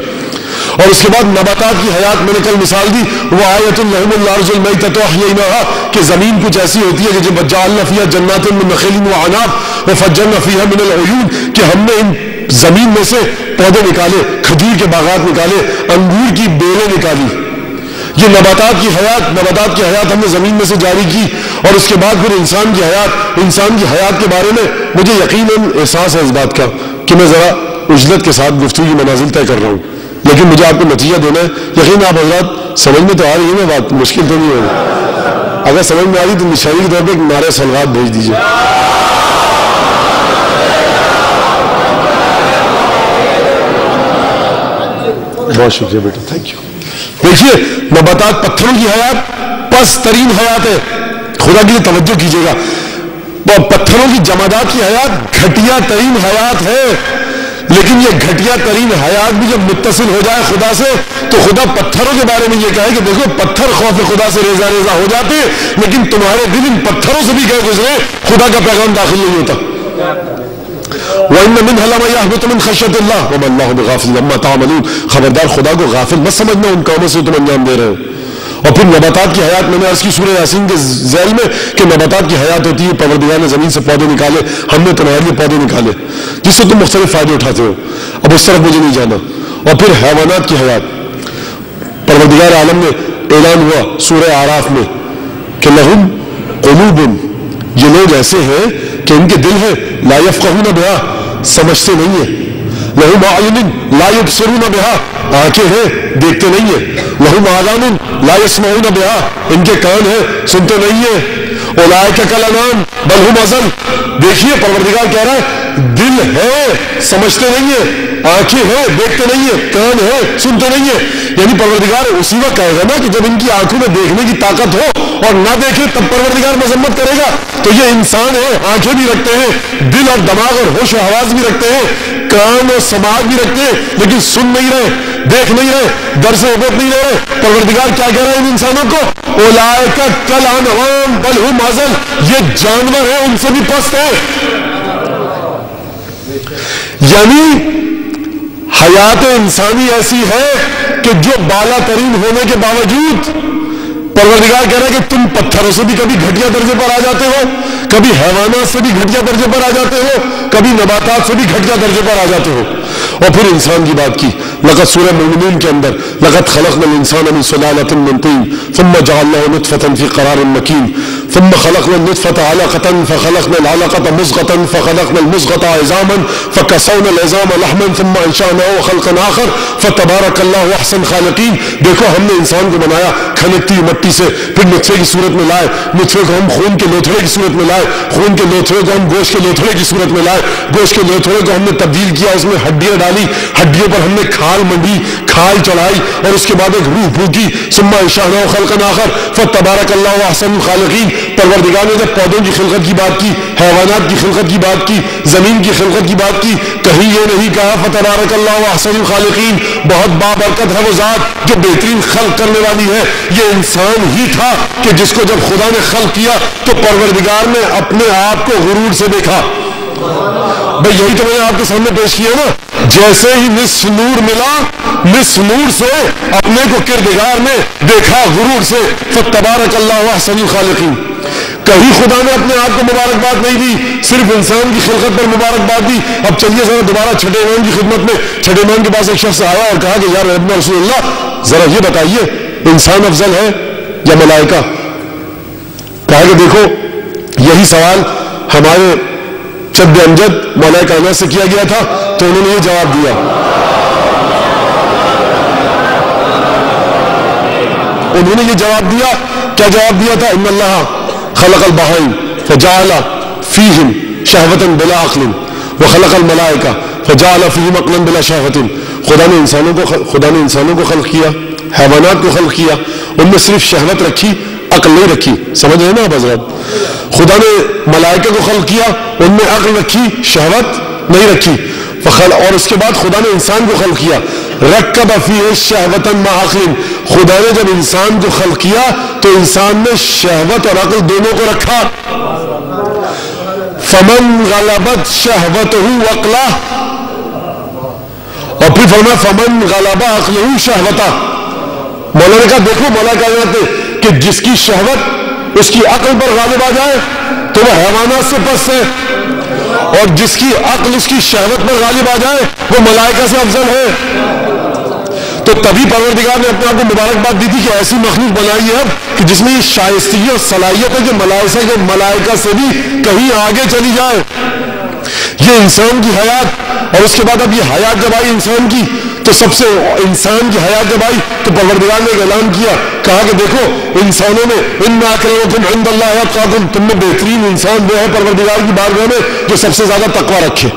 S1: اور اس کے بعد نباتات کی حیات میں نے کل مثال دی، وآیۃ لہم الارض المیتۃ احییناها، کہ زمین کچھ ایسی ہوتی ہے کہ جب جعلنا فیہا جنات من نخیل وعناب وفجرنا فیہا من العیون، کہ ہم نے ان زمین میں سے پودے نکالے، کھجور کے باغات نکالے، انگور کی بیلیں نکالی. یہ نباتات کی حیات ہم نے زمین میں سے جاری کی. اور اس کے بعد پھر انسان کی حیات کے بارے میں مجھے یقیناً احساس ہے اس بات کا کہ میں ذرا اجلت کے ساتھ گفتگو کی منازل طے کر رہا ہوں، لیکن مجھے آپ کو نتیجہ دینا ہے. یقین آپ حضرات سمجھ میں تو آ رہی ہے نا بات، مشکل تو نہیں ہوگی. اگر سمجھ میں آ رہی تو نشانی کے طور پہ نعرہ سلوات بھیج دیجیے. بہت شکریہ بیٹا، تھینک یو. دیکھیے نباتات پتھروں کی حیات پس ترین حیات ہے، خدا کی توجہ کیجیے گا. پتھروں کی جمادات کی حیات گھٹیا ترین حیات ہے، لیکن یہ گھٹیا ترین حیات بھی جب متصل ہو جائے خدا سے تو خدا پتھروں کے بارے میں یہ کہے کہ دیکھو پتھر خوف خدا سے ریزہ ریزہ ہو جاتے ہیں، لیکن تمہارے دل ان پتھروں سے بھی گئے گزرے، خدا کا پیغام داخل نہیں ہوتا. وَإِنَّ مِنْهَا لَمَا يَهْبِطُ مِنْ خَشْيَةِ اللَّهِ وَمَا اللَّهُ بِغَافِلٍ عَمَّا تَعْمَلُونَ. خبردار خدا کو غافل مت سمجھنا ان کاموں سے تم انجام دے رہے ہو. اور پھر نباتات کی حیات میں نے عرض کی سورہ یاسین کے ذیل میں کہ نباتات کی حیات ہوتی ہے. پروردگار نے زمین سے پودے نکالے, ہم نے تمہارے لیے پودے نکالے جس سے تم مختلف فائدے اٹھاتے ہو. اب اس طرف مجھے نہیں جانا. اور پھر حیوانات کی حیات پروردگار عالم میں اعلان ہوا سورہ اعراف میں کہ لہم قلوب, یہ لوگ ایسے ہیں کہ ان کے دل ہے لا یفقہون بہا, سمجھتے نہیں ہیں. لہم اعین لا یبصرون بہا, آنکھیں ہیں دیکھتے نہیں ہیں. لہم آذان لا یسمعون بہا, ان کے کان ہیں سنتے نہیں ہیں. اولئک کالانعام بل هم اضل. دیکھیے پروردگار کہہ رہا ہے دل ہے سمجھتے نہیں ہیں, آنکھیں ہیں دیکھتے نہیں ہیں, کان ہے سنتے نہیں ہیں. یعنی پروردگار اسی وقت کہے گا نا کہ جب ان کی آنکھوں میں دیکھنے کی طاقت ہو اور نہ دیکھے تب پروردگار مذمت کرے گا. تو یہ انسان ہے, آنکھیں بھی رکھتے ہیں, دل اور دماغ اور ہوش و حواس بھی رکھتے ہیں, کان اور سماعت بھی رکھتے ہیں, لیکن سن نہیں رہے, دیکھ نہیں رہے, درس عبرت نہیں لے رہے. پروردگار کیا کہہ رہا ہے ان انسانوں کو اولئک کالانعام بل هم اضل, یہ جانور ہیں ان سے بھی پست ہے. یعنی حیات انسانی ایسی ہے کہ جو بالا ترین ہونے کے باوجود پروردگار کہہ رہا ہے کہ تم پتھروں سے بھی کبھی گھٹیا درجے پر آ جاتے ہو, کبھی حیوانات سے بھی گھٹیا درجے پر آ جاتے ہو, کبھی نباتات سے بھی گھٹیا درجے پر آ جاتے ہو. اور پھر انسان کی بات کی لقد سورہ مومنون کے اندر لقد خلقنا الانسان من سلالة من طين ثم جعلناه نطفة في قرار مكين ثم خلقنا النطفة علقة فخلقنا العلقة مضغة فخلقنا المضغة عظاما فكسونا العظام لحما ثم انشأناه خلقا آخر فتبارك الله احسن خالقين. دیکھو ہم نے انسان کو بنایا کھنکتی مٹی سے, پھر نطفے کی صورت میں لائے, نطفے کو ہم خون کے لوتھڑے کی صورت میں لائے, خون کے لوتھڑے کو ہم گوشت کے لوتھڑے کی صورت میں لائے, گوشت کے لوتھڑے کو ہم نے تبدیل کیا, اس میں ہڈیاں ڈالی, ہڈیوں پر ہم نے کھال منڈی, کھال چڑھائی اور اس کے بعد ایک روح پھونکی. ثم انشأناه خلقا آخر فتبارك الله احسن الخالقين. پروردگار نے جب پودوں کی خلقت کی بات کی, حیوانات کی خلقت کی بات کی, زمین کی خلقت کی بات کی, کہیں یہ نہیں کہا فتبارك الله احسن الخالقين. بہت بابرکت ہے وہ ذات جو بہترین خلق کرنے والی ہے. یہ انسان ہی تھا کہ جس کو جب خدا نے خلق کیا تو پروردگار نے اپنے آپ کو غرور سے دیکھا. بھئی یہی تو میں نے آپ کے سامنے پیش کیا نا, جیسے ہی نصف نور ملا, نصف نور سے اپنے کو کردگار نے دیکھا غرور سے. فتبارک اللہ احسن الخالقین. کہیں خدا نے اپنے آپ کو مبارکباد نہیں دی, صرف انسان کی خلقت پر مبارکباد دی. اب چلیے ذرا دوبارہ چھٹے امام کی خدمت میں. چھٹے امام کے پاس ایک شخص آیا اور کہا کہ یار رسول اللہ ذرا یہ بتائیے انسان افضل ہے یا ملائکہ؟ کہا کہ دیکھو یہی سوال ہمارے جد امجد مولا کائنات سے کیا گیا تھا تو انہوں نے یہ جواب دیا. انہوں نے یہ جواب دیا, کیا جواب دیا تھا؟ ان اللہ خلق البہائم فجعل فیہم شہوۃ بلا عقل وخلق الملائکہ فجعل فیہم عقلا بلا شہوۃ. خدا نے انسانوں کو خلق کیا, حیوانات کو خلق کیا, ان میں صرف شہوت رکھی, عقل نہیں رکھی. سمجھ رہے نا آپ حضرات؟ خدا نے ملائکہ کو خلق کیا, ان میں عقل رکھی, شہوت نہیں رکھی. اور اس کے بعد خدا نے انسان کو خلق کیا, رکب فیہ شہوۃ مع عقل. خدا نے جب انسان کو خلق کیا تو انسان نے شہوت اور عقل دونوں کو رکھا. فمن غلبت شہوتہ عقلہ, اور پھر فرمایا فمن غلب عقلہ شہوتہ. مولا نے کہا دیکھو مولا کائنات نے کہ جس کی شہوت اس کی عقل پر غالب آ جائے تو وہ حیوانات سے پست ہے, اور جس کی عقل اس کی شہوت پر غالب آ جائے وہ ملائکہ سے افضل ہے. تو تبھی پروردگار نے اپنے آپ کو مبارکباد دی تھی کہ ایسی مخلوق بنائی ہے کہ جس میں یہ شائستگی اور صلاحیت ہے کہ ملائکہ سے بھی کہیں آگے چلی جائے. یہ انسان کی حیات, اور اس کے بعد اب یہ حیات جب آئی انسان کی تو سب سے انسان کی حیات جب آئی تو پروردگار نے ایک اعلان کیا, کہا کہ دیکھو انسانوں میں ان اکرمکم عند اللہ اتقاکم, تم میں بہترین انسان وہ ہے پروردگار کی بارگاہ میں جو سب سے زیادہ تقوی رکھے.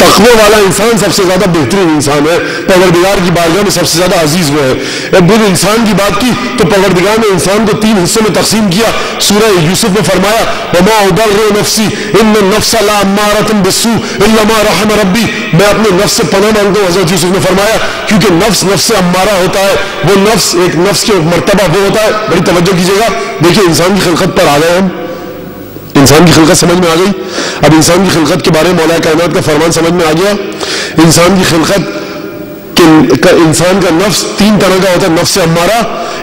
S1: تقوی والا انسان سب سے زیادہ بہترین انسان ہے, پروردگار کی بارگاہ میں سب سے زیادہ عزیز وہ ہے. اب جب انسان کی بات کی تو پروردگار نے انسان کو 3 حصوں میں تقسیم کیا. سورہ یوسف میں فرمایا وما ابرئ نفسی ان النفس لامارۃ بالسوء الا ما رحم ربی. میں اپنے نفس سے پناہ مانگتا ہوں, حضرت یوسف نے فرمایا, کیونکہ نفس سے امارہ ہوتا ہے. وہ نفس ایک نفس کے مرتبہ وہ ہوتا ہے. بڑی توجہ کیجیے گا, دیکھیے انسان کی خلقت پر آ گئے ہم. انسان کی خلقت سمجھ میں آ گئی؟ اب انسان کی خلقت کے بارے میں مولا کائنات کا فرمان سمجھ میں آ گیا. انسان کی خلقت کہ انسان کا نفس 3 طرح کا ہوتا ہے. نفس امارہ،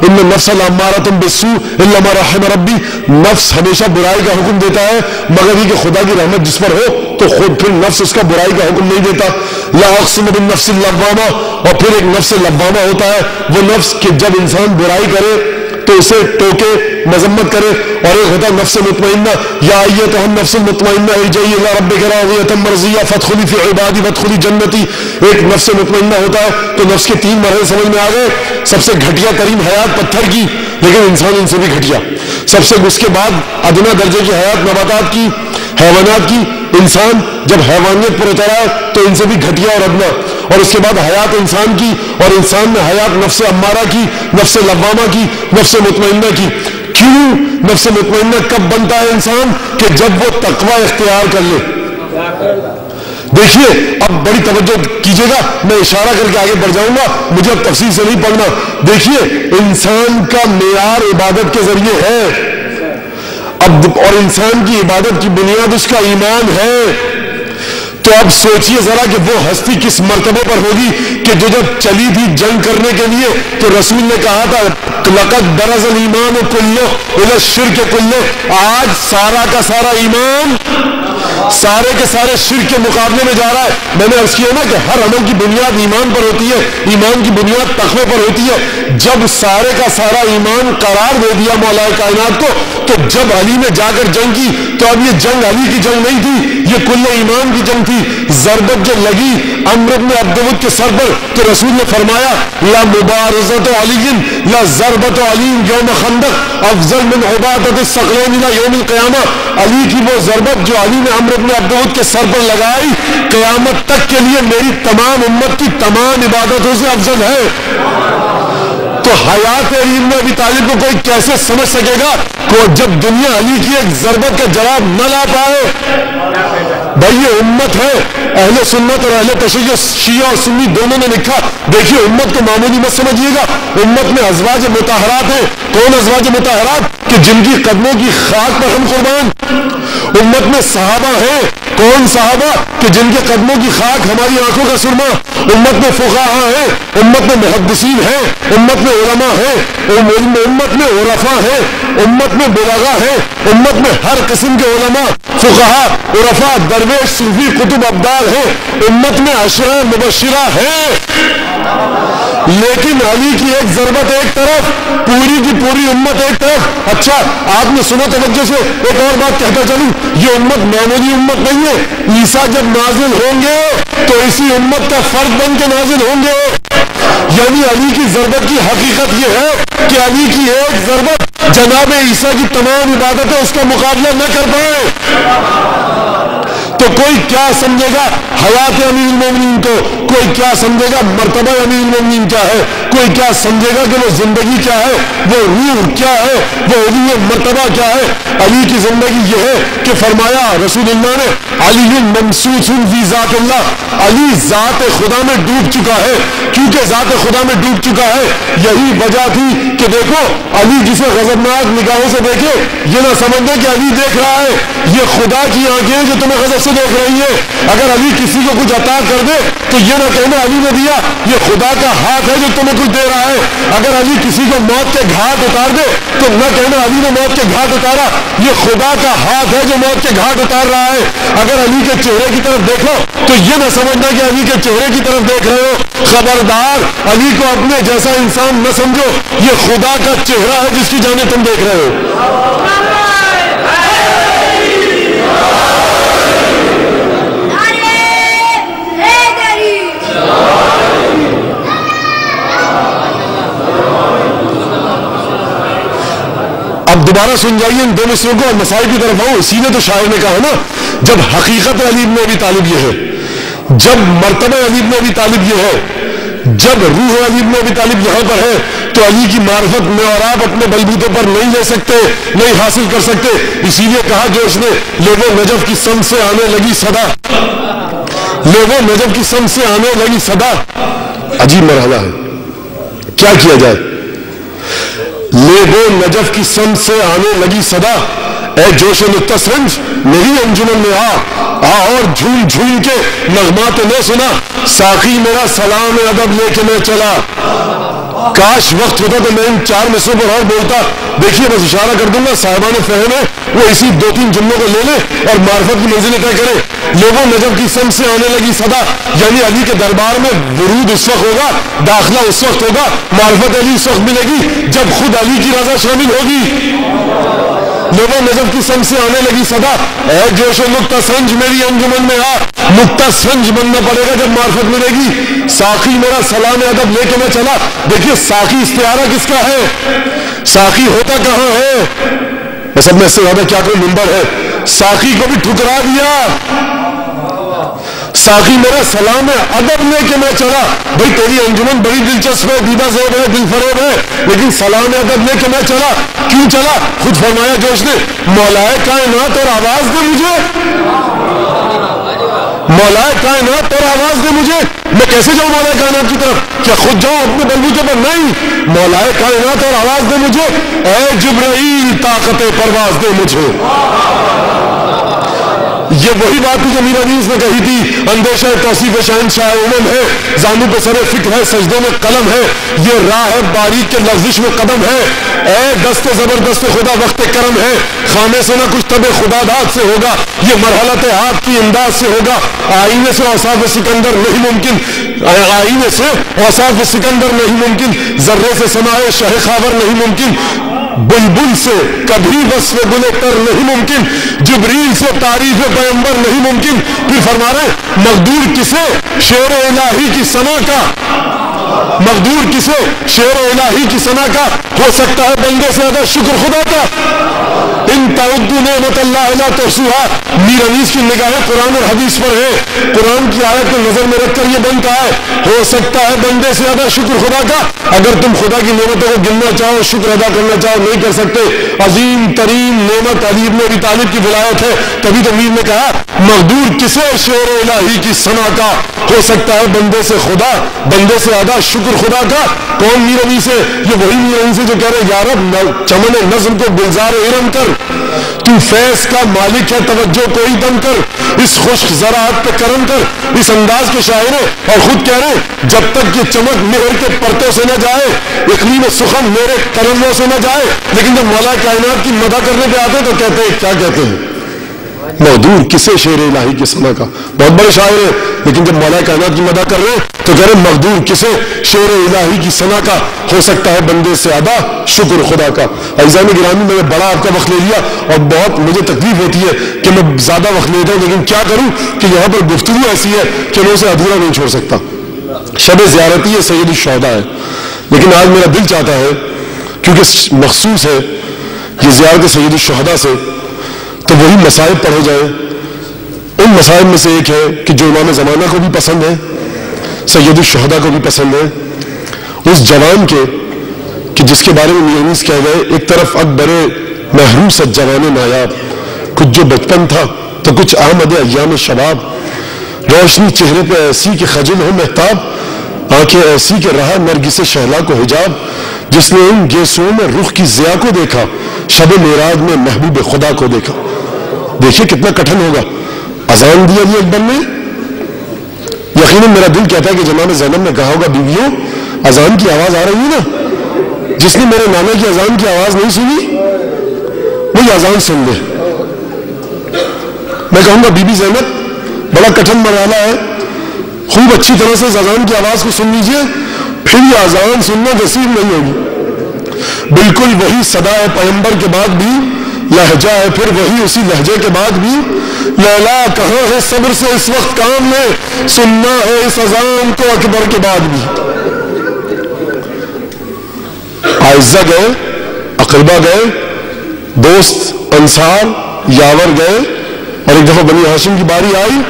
S1: ان النفس لامارۃ بالسوء الا ما رحم ربی. نفس ہمیشہ برائی کا حکم دیتا ہے مگر یہ کہ خدا کی رحمت جس پر ہو تو خود پھر نفس اس کا برائی کا حکم نہیں دیتا. لا اقسم بالنفس اللوامہ. اور پھر ایک نفس لوامہ ہوتا ہے، وہ نفس کہ جب انسان برائی کرے تو اسے ٹوکے، مذمت کرے. اور ایک ہوتا ہے نفس مطمئنہ، یا ایتھا النفس المطمئنہ ارجعی الی ربک راضیۃ مرضیہ فادخلی فی عبادی وادخلی جنتی. ایک نفس مطمئنہ ہوتا ہے. تو نفس کے 3 مرحلے سمجھ میں آ گئے. سب سے گھٹیا ترین حیات پتھر کی، لیکن انسان ان سے بھی گھٹیا. سب سے اس کے بعد ادنا درجے کی حیات نباتات کی، حیوانات کی. انسان جب حیوانیت پر اترا ہے تو ان سے بھی گھٹیا اور ادنا. اور اس کے بعد حیات انسان کی، اور انسان میں حیات نفس امارہ کی، نفس لوامہ کی، نفس مطمئنہ کی. کیوں نفس مطمئنہ کب بنتا ہے انسان؟ کہ جب وہ تقوی اختیار کر لے. دیکھیے اب بڑی توجہ کیجیے گا، میں اشارہ کر کے آگے بڑھ جاؤں گا، مجھے اب تفصیل سے نہیں پڑھنا. دیکھیے انسان کا معیار عبادت کے ذریعے ہے اب، اور انسان کی عبادت کی بنیاد اس کا ایمان ہے. تو اب سوچئے ذرا کہ وہ ہستی کس مرتبے پر ہوگی کہ جو جب چلی تھی جنگ کرنے کے لیے تو رسول نے کہا تھا لقد برز الایمان کلہ الی الشرک کلہ. آج سارا کا سارا ایمان سارے کے سارے شرک کے مقابلے میں جا رہا ہے. میں نے عرض کیا نا کہ ہر عمل کی بنیاد ایمان پر ہوتی ہے، ایمان کی بنیاد تقوی پر ہوتی ہے. جب سارے کا سارا ایمان قرار دے دیا مولا کائنات کو، تو جب علی نے جا کر جنگ کی تو اب یہ جنگ علی کی جنگ نہیں تھی، یہ کل ایمان کی جنگ تھی. ضربت جو لگی عمرو بن عبد ود کے سر پر تو رسول نے فرمایا لا مبارزۃ علی لا ضربۃ علی یوم خندق افضل من عبادۃ الثقلین الی یوم القیامہ. علی کی وہ ضربت جو علی نے عمرو بن عبد ود کے سر پر لگائی قیامت تک کے لیے میری تمام امت کی تمام عبادتوں سے افضل ہے. تو حیات علی بن ابی طالب کو کوئی کیسے سمجھ سکے گا کہ جب دنیا علی کی ایک ضربت کا جواب نہ لا پائے؟ بھائی یہ امت ہے، اہل سنت اور اہل تشیع شیعہ اور سنی دونوں نے لکھا. دیکھیے امت کو معمولی مت سمجھیے گا. امت میں ازواج مطہرات ہیں. کون ازواج مطہرات؟ کہ جن کی قدموں کی خاک پر ہم قربان. امت میں صحابہ ہیں. کون صحابہ؟ کہ جن کے قدموں کی خاک ہماری آنکھوں کا سرما. امت میں فقہاء ہیں، امت میں محدثین ہیں، امت میں علماء ہیں، امت میں عرفاء ہیں، امت میں بلغاء ہیں، امت میں ہر قسم کے علماء، فقہاء، عرفاء، درویش، صوفی، کتب ابدال ہیں. امت میں عشرہ مبشرہ ہیں. لیکن علی کی ایک ضربت ایک طرف، پوری کی پوری امت ایک طرف. اچھا آپ نے سنا توجہ سے ایک اور بات کہتا چلوں، یہ امت معمولی امت نہیں ہے. عیسیٰ جب نازل ہوں گے تو اسی امت کا فرد بن کے نازل ہوں گے. یعنی علی کی ضربت کی حقیقت یہ ہے کہ علی کی ایک ضربت جناب عیسیٰ کی تمام عبادتیں اس کا مقابلہ نہ کر پائے. تو کوئی کیا سمجھے گا حیات امیر المومنین کو، کوئی کیا سمجھے گا مرتبہ امیر المومنین کیا ہے، کوئی کیا سمجھے گا کہ وہ زندگی کیا ہے، وہ روح کیا ہے، وہ علی مرتبہ کیا ہے. علی کی زندگی یہ ہے کہ فرمایا رسول اللہ نے علی ممسوس فی ذات اللہ. علی ذات خدا میں ڈوب چکا ہے. کیونکہ ذات خدا میں ڈوب چکا ہے یہی وجہ تھی کہ دیکھو علی جسے غضبناک نگاہوں سے دیکھے یہ نہ سمجھنے کہ علی دیکھ رہا ہے، یہ خدا کی آنکھیں جو تمہیں غضب سے دیکھ رہی ہے. اگر علی کسی کو کچھ عطا کر دے تو یہ نہ کہنا علی نے دیا، یہ خدا کا ہاتھ ہے جو تمہیں کچھ دے رہا ہے. اگر علی کسی کو موت کے گھاٹ اتار دے تو نہ کہنا علی نے موت کے گھاٹ اتارا، یہ خدا کا ہاتھ ہے جو موت کے گھاٹ اتار رہا ہے. اگر علی کے چہرے کی طرف دیکھو تو یہ نہ سمجھنا کہ علی کے چہرے کی طرف دیکھ رہے ہو. خبردار علی کو اپنے جیسا انسان نہ سمجھو، یہ خدا کا چہرہ ہے جس کی جانب تم دیکھ رہے ہو. اب دوبارہ سن جائیے ان دو مصروں کو اور مسائل کی طرف آؤں. اسی نے تو شاعر نے کہا نا جب حقیقت علی بن ابی طالب یہ ہے، جب مرتبہ علی بن ابی طالب یہ ہے، جب روح علی بن ابی طالب یہاں پر ہے تو علی کی معرفت میں اور آپ اپنے بلبوتے پر نہیں لے سکتے، نہیں حاصل کر سکتے. اسی لیے کہا جوش نے لوگوں نجف کی سمت سے آنے لگی صدا، لوگوں نجف کی سمت سے آنے لگی صدا. عجیب مرحلہ ہے، کیا کیا جائے. لیبو نجف کی سمت سے آنے لگی صدا، اے جوش و نکتہ سنج میری انجمن میں آ اور جھوم جھوم کے نغمات نے سنا، ساقی میرا سلام ادب لے کے میں چلا۔ کاش وقت ہوتا تو میں ان 4 مصروں پر اور بولتا۔ دیکھیے بس اشارہ کر دوں گا، صاحبان فہم ہے وہ اسی 2-3 جملوں کو لے لیں اور معرفت کی منزلیں طے کریں۔ لوگوں نجم کی سمت سے آنے لگی صدا، یعنی علی کے دربار میں ورود اس وقت ہوگا، داخلہ اس وقت ہوگا، معرفت علی اس وقت ملے گی جب خود علی کی رضا شامل ہوگی۔ لوگوں نجم کی سمت سے آنے لگی صدا، اے جوش و نکتہ سنج میری انجمن میں آ، نکتہ سنج بننا پڑے گا جب معرفت ملے گی۔ ساقی میرا سلام ادب لے کے میں چلا۔ دیکھیے ساقی استعارہ کس کا ہے؟ ساقی ہوتا کہاں ہے؟ بس اب میں اس سے زیادہ کیا کوئی منبر ہے؟ ساقی کو بھی ٹھکرا دیا۔ ساقی میرا سلام ادب لے کے میں چلا۔ بھئی تیری انجمن بڑی دلچسپ ہے، دیدہ زیب ہے، دل فریب ہے، لیکن سلام ادب لے کے میں چلا۔ کیوں چلا؟ خود فرمایا جوش نے، مولائے کائنات اور آواز دے مجھے، مولائے کائنات اور آواز دے مجھے۔ میں کیسے جاؤں مولائے کائنات کی طرف؟ کیا خود جاؤں اپنے بلبوتے پر؟ نہیں، مولائے کائنات اور آواز دے مجھے، اے جبرائیل طاقت پرواز دے مجھے۔ یہ وہی بات تھی جو میر انیس نے کہی تھی، اندیشہ توصیف شہنشاہ امم ہے، زانو پہ سر فکر ہے، سجدوں میں قلم ہے، یہ راہ ہے باریک کے لغزش میں قدم ہے، اے دست زبردست خدا وقت کرم ہے، خانے سے نہ کچھ طب خدا داد سے ہوگا، یہ مرحلت آپ کی امداد سے ہوگا، آئینے سے اوصاف سکندر نہیں ممکن، آئینے سے اوصاف سکندر نہیں ممکن، ذرے سے سمائے شہ خاور نہیں ممکن، بلبل سے کبھی وصف گل تر نہیں ممکن، جبریل سے تعریف پیغمبر نہیں ممکن۔ پھر فرما رہے مقدور کسے شعر الہی کی ثنا کا، مقدور کسے شعر الہی کی ثنا کا، ہو سکتا ہے بندے سے زیادہ شکر خدا کا۔ ان تعدوا نعمت اللہ لا تحصوها، میر انیس کی نگاہیں قرآن اور حدیث پر ہے، قرآن کی آیت کو نظر میں رکھ کر یہ بنتا ہے، ہو سکتا ہے بندے سے زیادہ شکر خدا کا۔ اگر تم خدا کی نعمتوں کو گننا چاہو، شکر ادا کرنا چاہو، نہیں کر سکتے۔ عظیم ترین نعمت علی بن ابی طالب کی ولایت ہے، تبھی تو میر نے کہا مقدور کسے شعر الہی کی ثنا کا، ہو سکتا ہے بندے سے خدا، بندے سے زیادہ شکر خدا کا۔ کون میر انیس ہے؟ یہ وہی میر انیس ہے جو کہہ رہے یا رب چمن نظم کو گلزار ارم کر، تو فیض کا مالک ہے توجہ کوئی دم کر، اس خشک زراعت پہ کرم کر۔ اس انداز کے شاعر ہیں اور خود کہہ رہے ہیں جب تک یہ چمک مہر کے پرتوں سے نہ جائے، اقلیم سخن میرے قلموں سے نہ جائے۔ لیکن جب مولا کائنات کی مدح کرنے پہ آتے تو کہتے ہیں، کیا کہتے ہیں؟ مقدور کسے شعر الہی کی ثنا کا۔ بہت بڑے شاعر ہیں، لیکن جب مولا کائنات کی مدح کر رہے ہیں تو کہہ رہے ہیں مقدور کسے شعر الہی کی ثنا کا، ہو سکتا ہے بندے سے زیادہ شکر خدا کا۔ عزیزان گرامی، میں نے بڑا آپ کا وقت لے لیا اور بہت مجھے تکلیف ہوتی ہے کہ میں زیادہ وقت لیتا ہوں، لیکن کیا کروں کہ یہاں پر گفتگو ایسی ہے کہ میں اسے ادھورا نہیں چھوڑ سکتا۔ شب زیارتی ہے، سید الشہداء ہے، لیکن آج میرا دل چاہتا ہے کیونکہ مخصوص ہے یہ زیارت سید الشہداء سے، تو وہی مصائب پڑھے جائیں۔ ان مصائب میں سے ایک ہے کہ جو امام زمانہ کو بھی پسند ہے، سید الشہداء کو بھی پسند ہے، اس جوان کے کہ جس کے بارے میں میر انیس کہہ گئے، ایک طرف اکبر محروس جوان نایاب، کچھ جو بچپن تھا تو کچھ آمد ایام شباب، روشنی چہرے پہ ایسی کہ خجل ہو محتاب، آنکھیں ایسی کہ رہا نرگس شہلا کو حجاب، جس نے ان گیسوں میں رخ کی ضیا کو دیکھا، شب معراج میں محبوب خدا کو دیکھا۔ دیکھیے کتنا کٹھن ہوگا۔ اذان دی علی اکبر نے، یقیناً میرا دل کہتا ہے کہ جناب زینب نے کہا ہوگا بیویوں اذان کی آواز آ رہی ہے نا، جس نے میرے نانا کی اذان کی آواز نہیں سنی وہی اذان سن لے۔ میں کہوں گا بی بی زینب بڑا کٹھن مرحلہ ہے، خوب اچھی طرح سے اس اذان کی آواز کو سن لیجئے، پھر یہ اذان سننا نصیب نہیں ہوگی۔ بالکل وہی صدا ہے پیغمبر کے بعد بھی، لہجہ ہے پھر وہی اسی لہجے کے بعد بھی، لیلا کہاں ہے صبر سے اس وقت کام لے، سننا ہے اس اذان کو اکبر کے بعد بھی۔ عائزہ گئے، اقربا گئے، دوست انصار یاور گئے، اور ایک دفعہ بنی ہاشم کی باری آئی،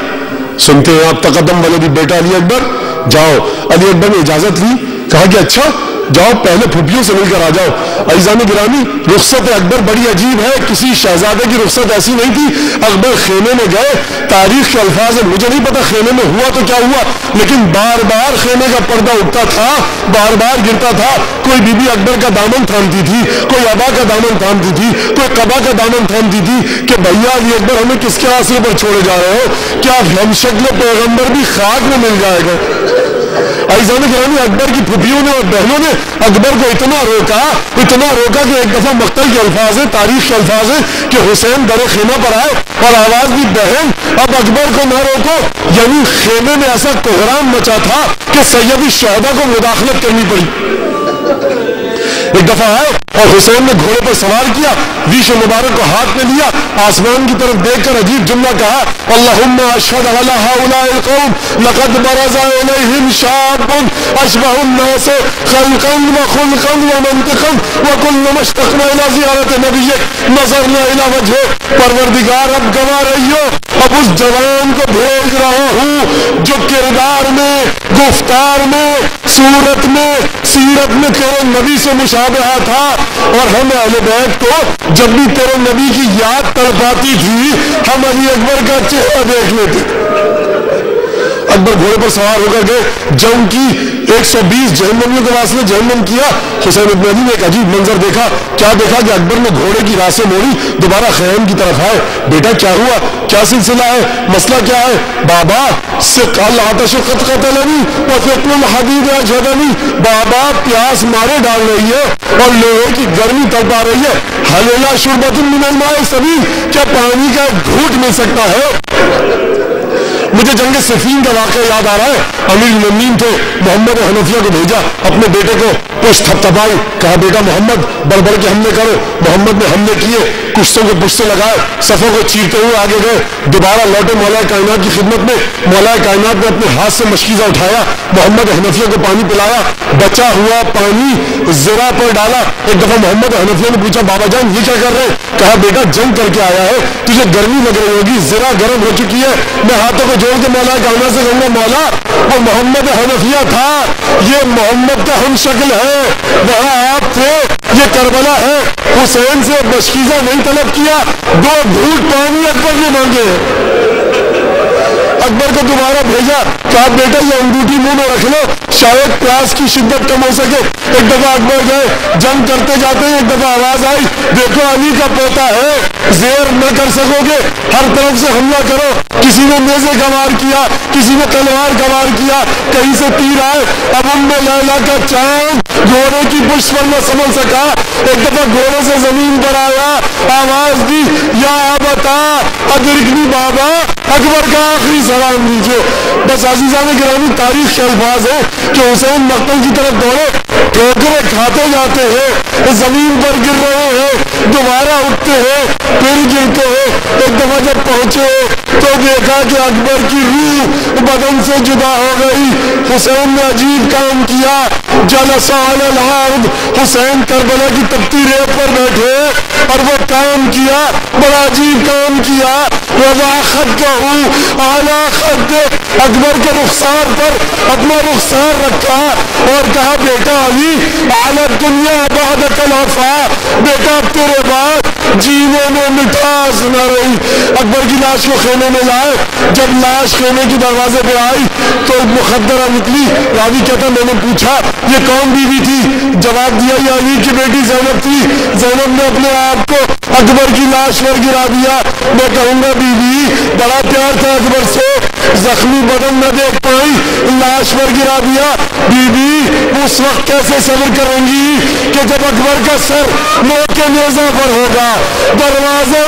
S1: سنتے ہیں آپ تقدم ولدی بیٹا علی اکبر، جاؤ۔ علی اکبر نے اجازت لی، کہا کہ اچھا جاؤ پہلے پھپھیوں سے مل کر آ جاؤ۔ عزیزان گرامی، رخصت اکبر بڑی عجیب ہے، کسی شہزادے کی رخصت ایسی نہیں تھی۔ اکبر خیمے میں گئے، تاریخ کے الفاظ ہیں، مجھے نہیں پتا خیمے میں ہوا تو کیا ہوا، لیکن بار بار خیمے کا پردہ اٹھتا تھا، بار بار گرتا تھا۔ کوئی بی بی اکبر کا دامن تھامتی تھی، کوئی ابا کا دامن تھامتی تھی، کوئی قبا کا دامن تھامتی تھی کہ بھیا علی اکبر ہمیں کس کے آسرے پر چھوڑے جا رہے ہو، کیا ہم شکل پیغمبر بھی خاک میں مل جائے گا؟ عزیزان گرامی، اکبر کی پھپھیوں نے اور بہنوں نے اکبر کو اتنا روکا کہ ایک دفعہ مقتل کے الفاظ ہیں، تاریخ کے الفاظ ہیں کہ حسین در خیمہ پر آئے اور آواز دی، بہن اب اکبر کو نہ روکو، یعنی خیمے میں ایسا کوہرام مچا تھا کہ سید الشہداء کو مداخلت کرنی پڑی۔ ایک دفعہ آئے اور حسین نے گھوڑے پر سوار کیا، ریش مبارک کو ہاتھ میں لیا، آسمان کی طرف دیکھ کر عجیب جملہ کہا، اللہم اشہد علی ہؤلاء القوم لقد برز الیہم شاب اشبہ الناس خلقا وخلقا ومنطقا وکل ما اشتقنا الی زیارت نبیک نظرنا الی وجہ۔ پروردگار اب گواہ رہی ہو، اب اس جوان کو بھیج رہا ہوں جو کردار میں، گفتار میں، صورت میں، سیرت میں تیرے نبی سے مشابہہ تھا، اور ہم اہل بیت کو جب بھی تیرے نبی کی یاد تڑپاتی تھی ہم علی اکبر کا چہرہ دیکھ لیتے۔ اکبر گھوڑے پر سوار ہو کر گئے، جنگ کی 120 جہنمیوں کے واسطے جہنم کیا۔ حسین ابن علی نے ایک عجیب منظر دیکھا، کیا دیکھا کہ اکبر نے گھوڑے کی راسیں موڑی، دوبارہ خیام کی طرف آئے، بیٹا کیا ہوا، کیا سلسلہ ہے، مسئلہ کیا ہے؟ بابا العطش قد قتلنی وثقل الحدید اجهدنی، بابا پیاس مارے ڈال رہی ہے اور لوہے کی گرمی تڑپا رہی ہے، هل الی شربۃ من الماء السبیل، کیا پانی کا گھونٹ مل سکتا ہے؟ مجھے جنگ صفین کا واقعہ یاد آ رہا ہے، امیر المومنین تھے، محمد حنفیہ کو بھیجا، اپنے بیٹے کو پشت تھپتھپائی، کہا بیٹا محمد بڑھ بڑھ کے حملے کرو۔ محمد نے حملے کیے، کشتوں کو پشتے لگائے، صفوں کو چیرتے ہوئے آگے گئے، دوبارہ لوٹے مولا کائنات کی خدمت میں۔ مولا کائنات نے اپنے ہاتھ سے مشکیزہ اٹھایا، محمد حنفیہ کو پانی پلایا، بچا ہوا پانی زرہ پر ڈالا۔ ایک دفعہ محمد حنفیہ نے پوچھا بابا جان یہ کیا کر رہے ہیں؟ کہا بیٹا جنگ کر کے آیا ہے، تجھے گرمی لگ رہی ہوگی، زرہ گرم ہو چکی ہے، میں ہاتھوں کو جوڑ کے مولا کائنات سے کہوں گا مولا وہ محمد حنفیہ تھا، یہ محمد کا ہم شکل ہے، وہاں آپ تھے، یہ کربلا ہے، حسین سے مشکیزہ نہیں طلب کیا، 2 گھونٹ پانی اکبر نے مانگے۔ اکبر کو دوبارہ بھیجا، کہا بیٹا یہ انگوٹھی منہ میں رکھ لو، شاید پیاس کی شدت کم ہو سکے۔ ایک دفعہ اکبر گئے، جنگ کرتے جاتے ہیں، ایک دفعہ آواز آئی دیکھو علی کا پوتا ہے، زیر نہ کر سکو گے، ہر طرف سے حملہ کرو۔ کسی نے نیزے کا وار کیا، کسی نے تلوار کا وار کیا، کہیں سے تیر آئے، اب لیلا کا چاند گھوڑے کی پشت پر نہ سنبھل سکا، ایک دفعہ گھوڑے سے زمین پر آیا، آواز دی یا ابتا ادرکنی بابا، اکبر کا آخری سلام دیجیے۔ بس عزیزان گرامی تاریخ کے الفاظ ہیں کہ حسین مقتل کی طرف دوڑے، ٹھوکریں کھاتے جاتے ہیں، زمین پر گر رہے ہیں، دوبارہ اٹھتے ہیں، پھر گرتے ہیں۔ ایک دفعہ جب پہنچے تو دیکھا کہ اکبر کی روح بدن سے جدا ہو گئی۔ حسین نے عجیب کام کیا، جلس علی الارض، حسین کربلا کی تپتی ریت پر بیٹھے اور وہ کام کیا، بڑا عجیب کام کیا، وضع خدہ اعلی خد، اکبر کے رخسار پر اپنا رخسار رکھا اور کہا بیٹا علی اعلی دنیا بعدک الوفا، بیٹا اب تیرے بعد جینے میں مٹھاس نہ رہی۔ اکبر کی لاش کو خیمے میں لائے، جب لاش خیمے کی دروازے پہ آئی تو مخدرہ نکلی۔ راوی کہتا میں نے پوچھا یہ کون بیوی تھی؟ جواب دیا یہ علی کی بیٹی زینب تھی۔ زینب نے اپنے آپ کو اکبر کی لاش پر گرا دیا۔ میں کہوں گا بیوی بڑا پیار تھا اکبر سے، زخمی بدن نہ دیکھ پائی، لاش پر گرا دیا۔ بیوی اس وقت کیسے صبر کریں گی کہ جب اکبر کا سر موت کے نیزہ پر ہوگا، دروازے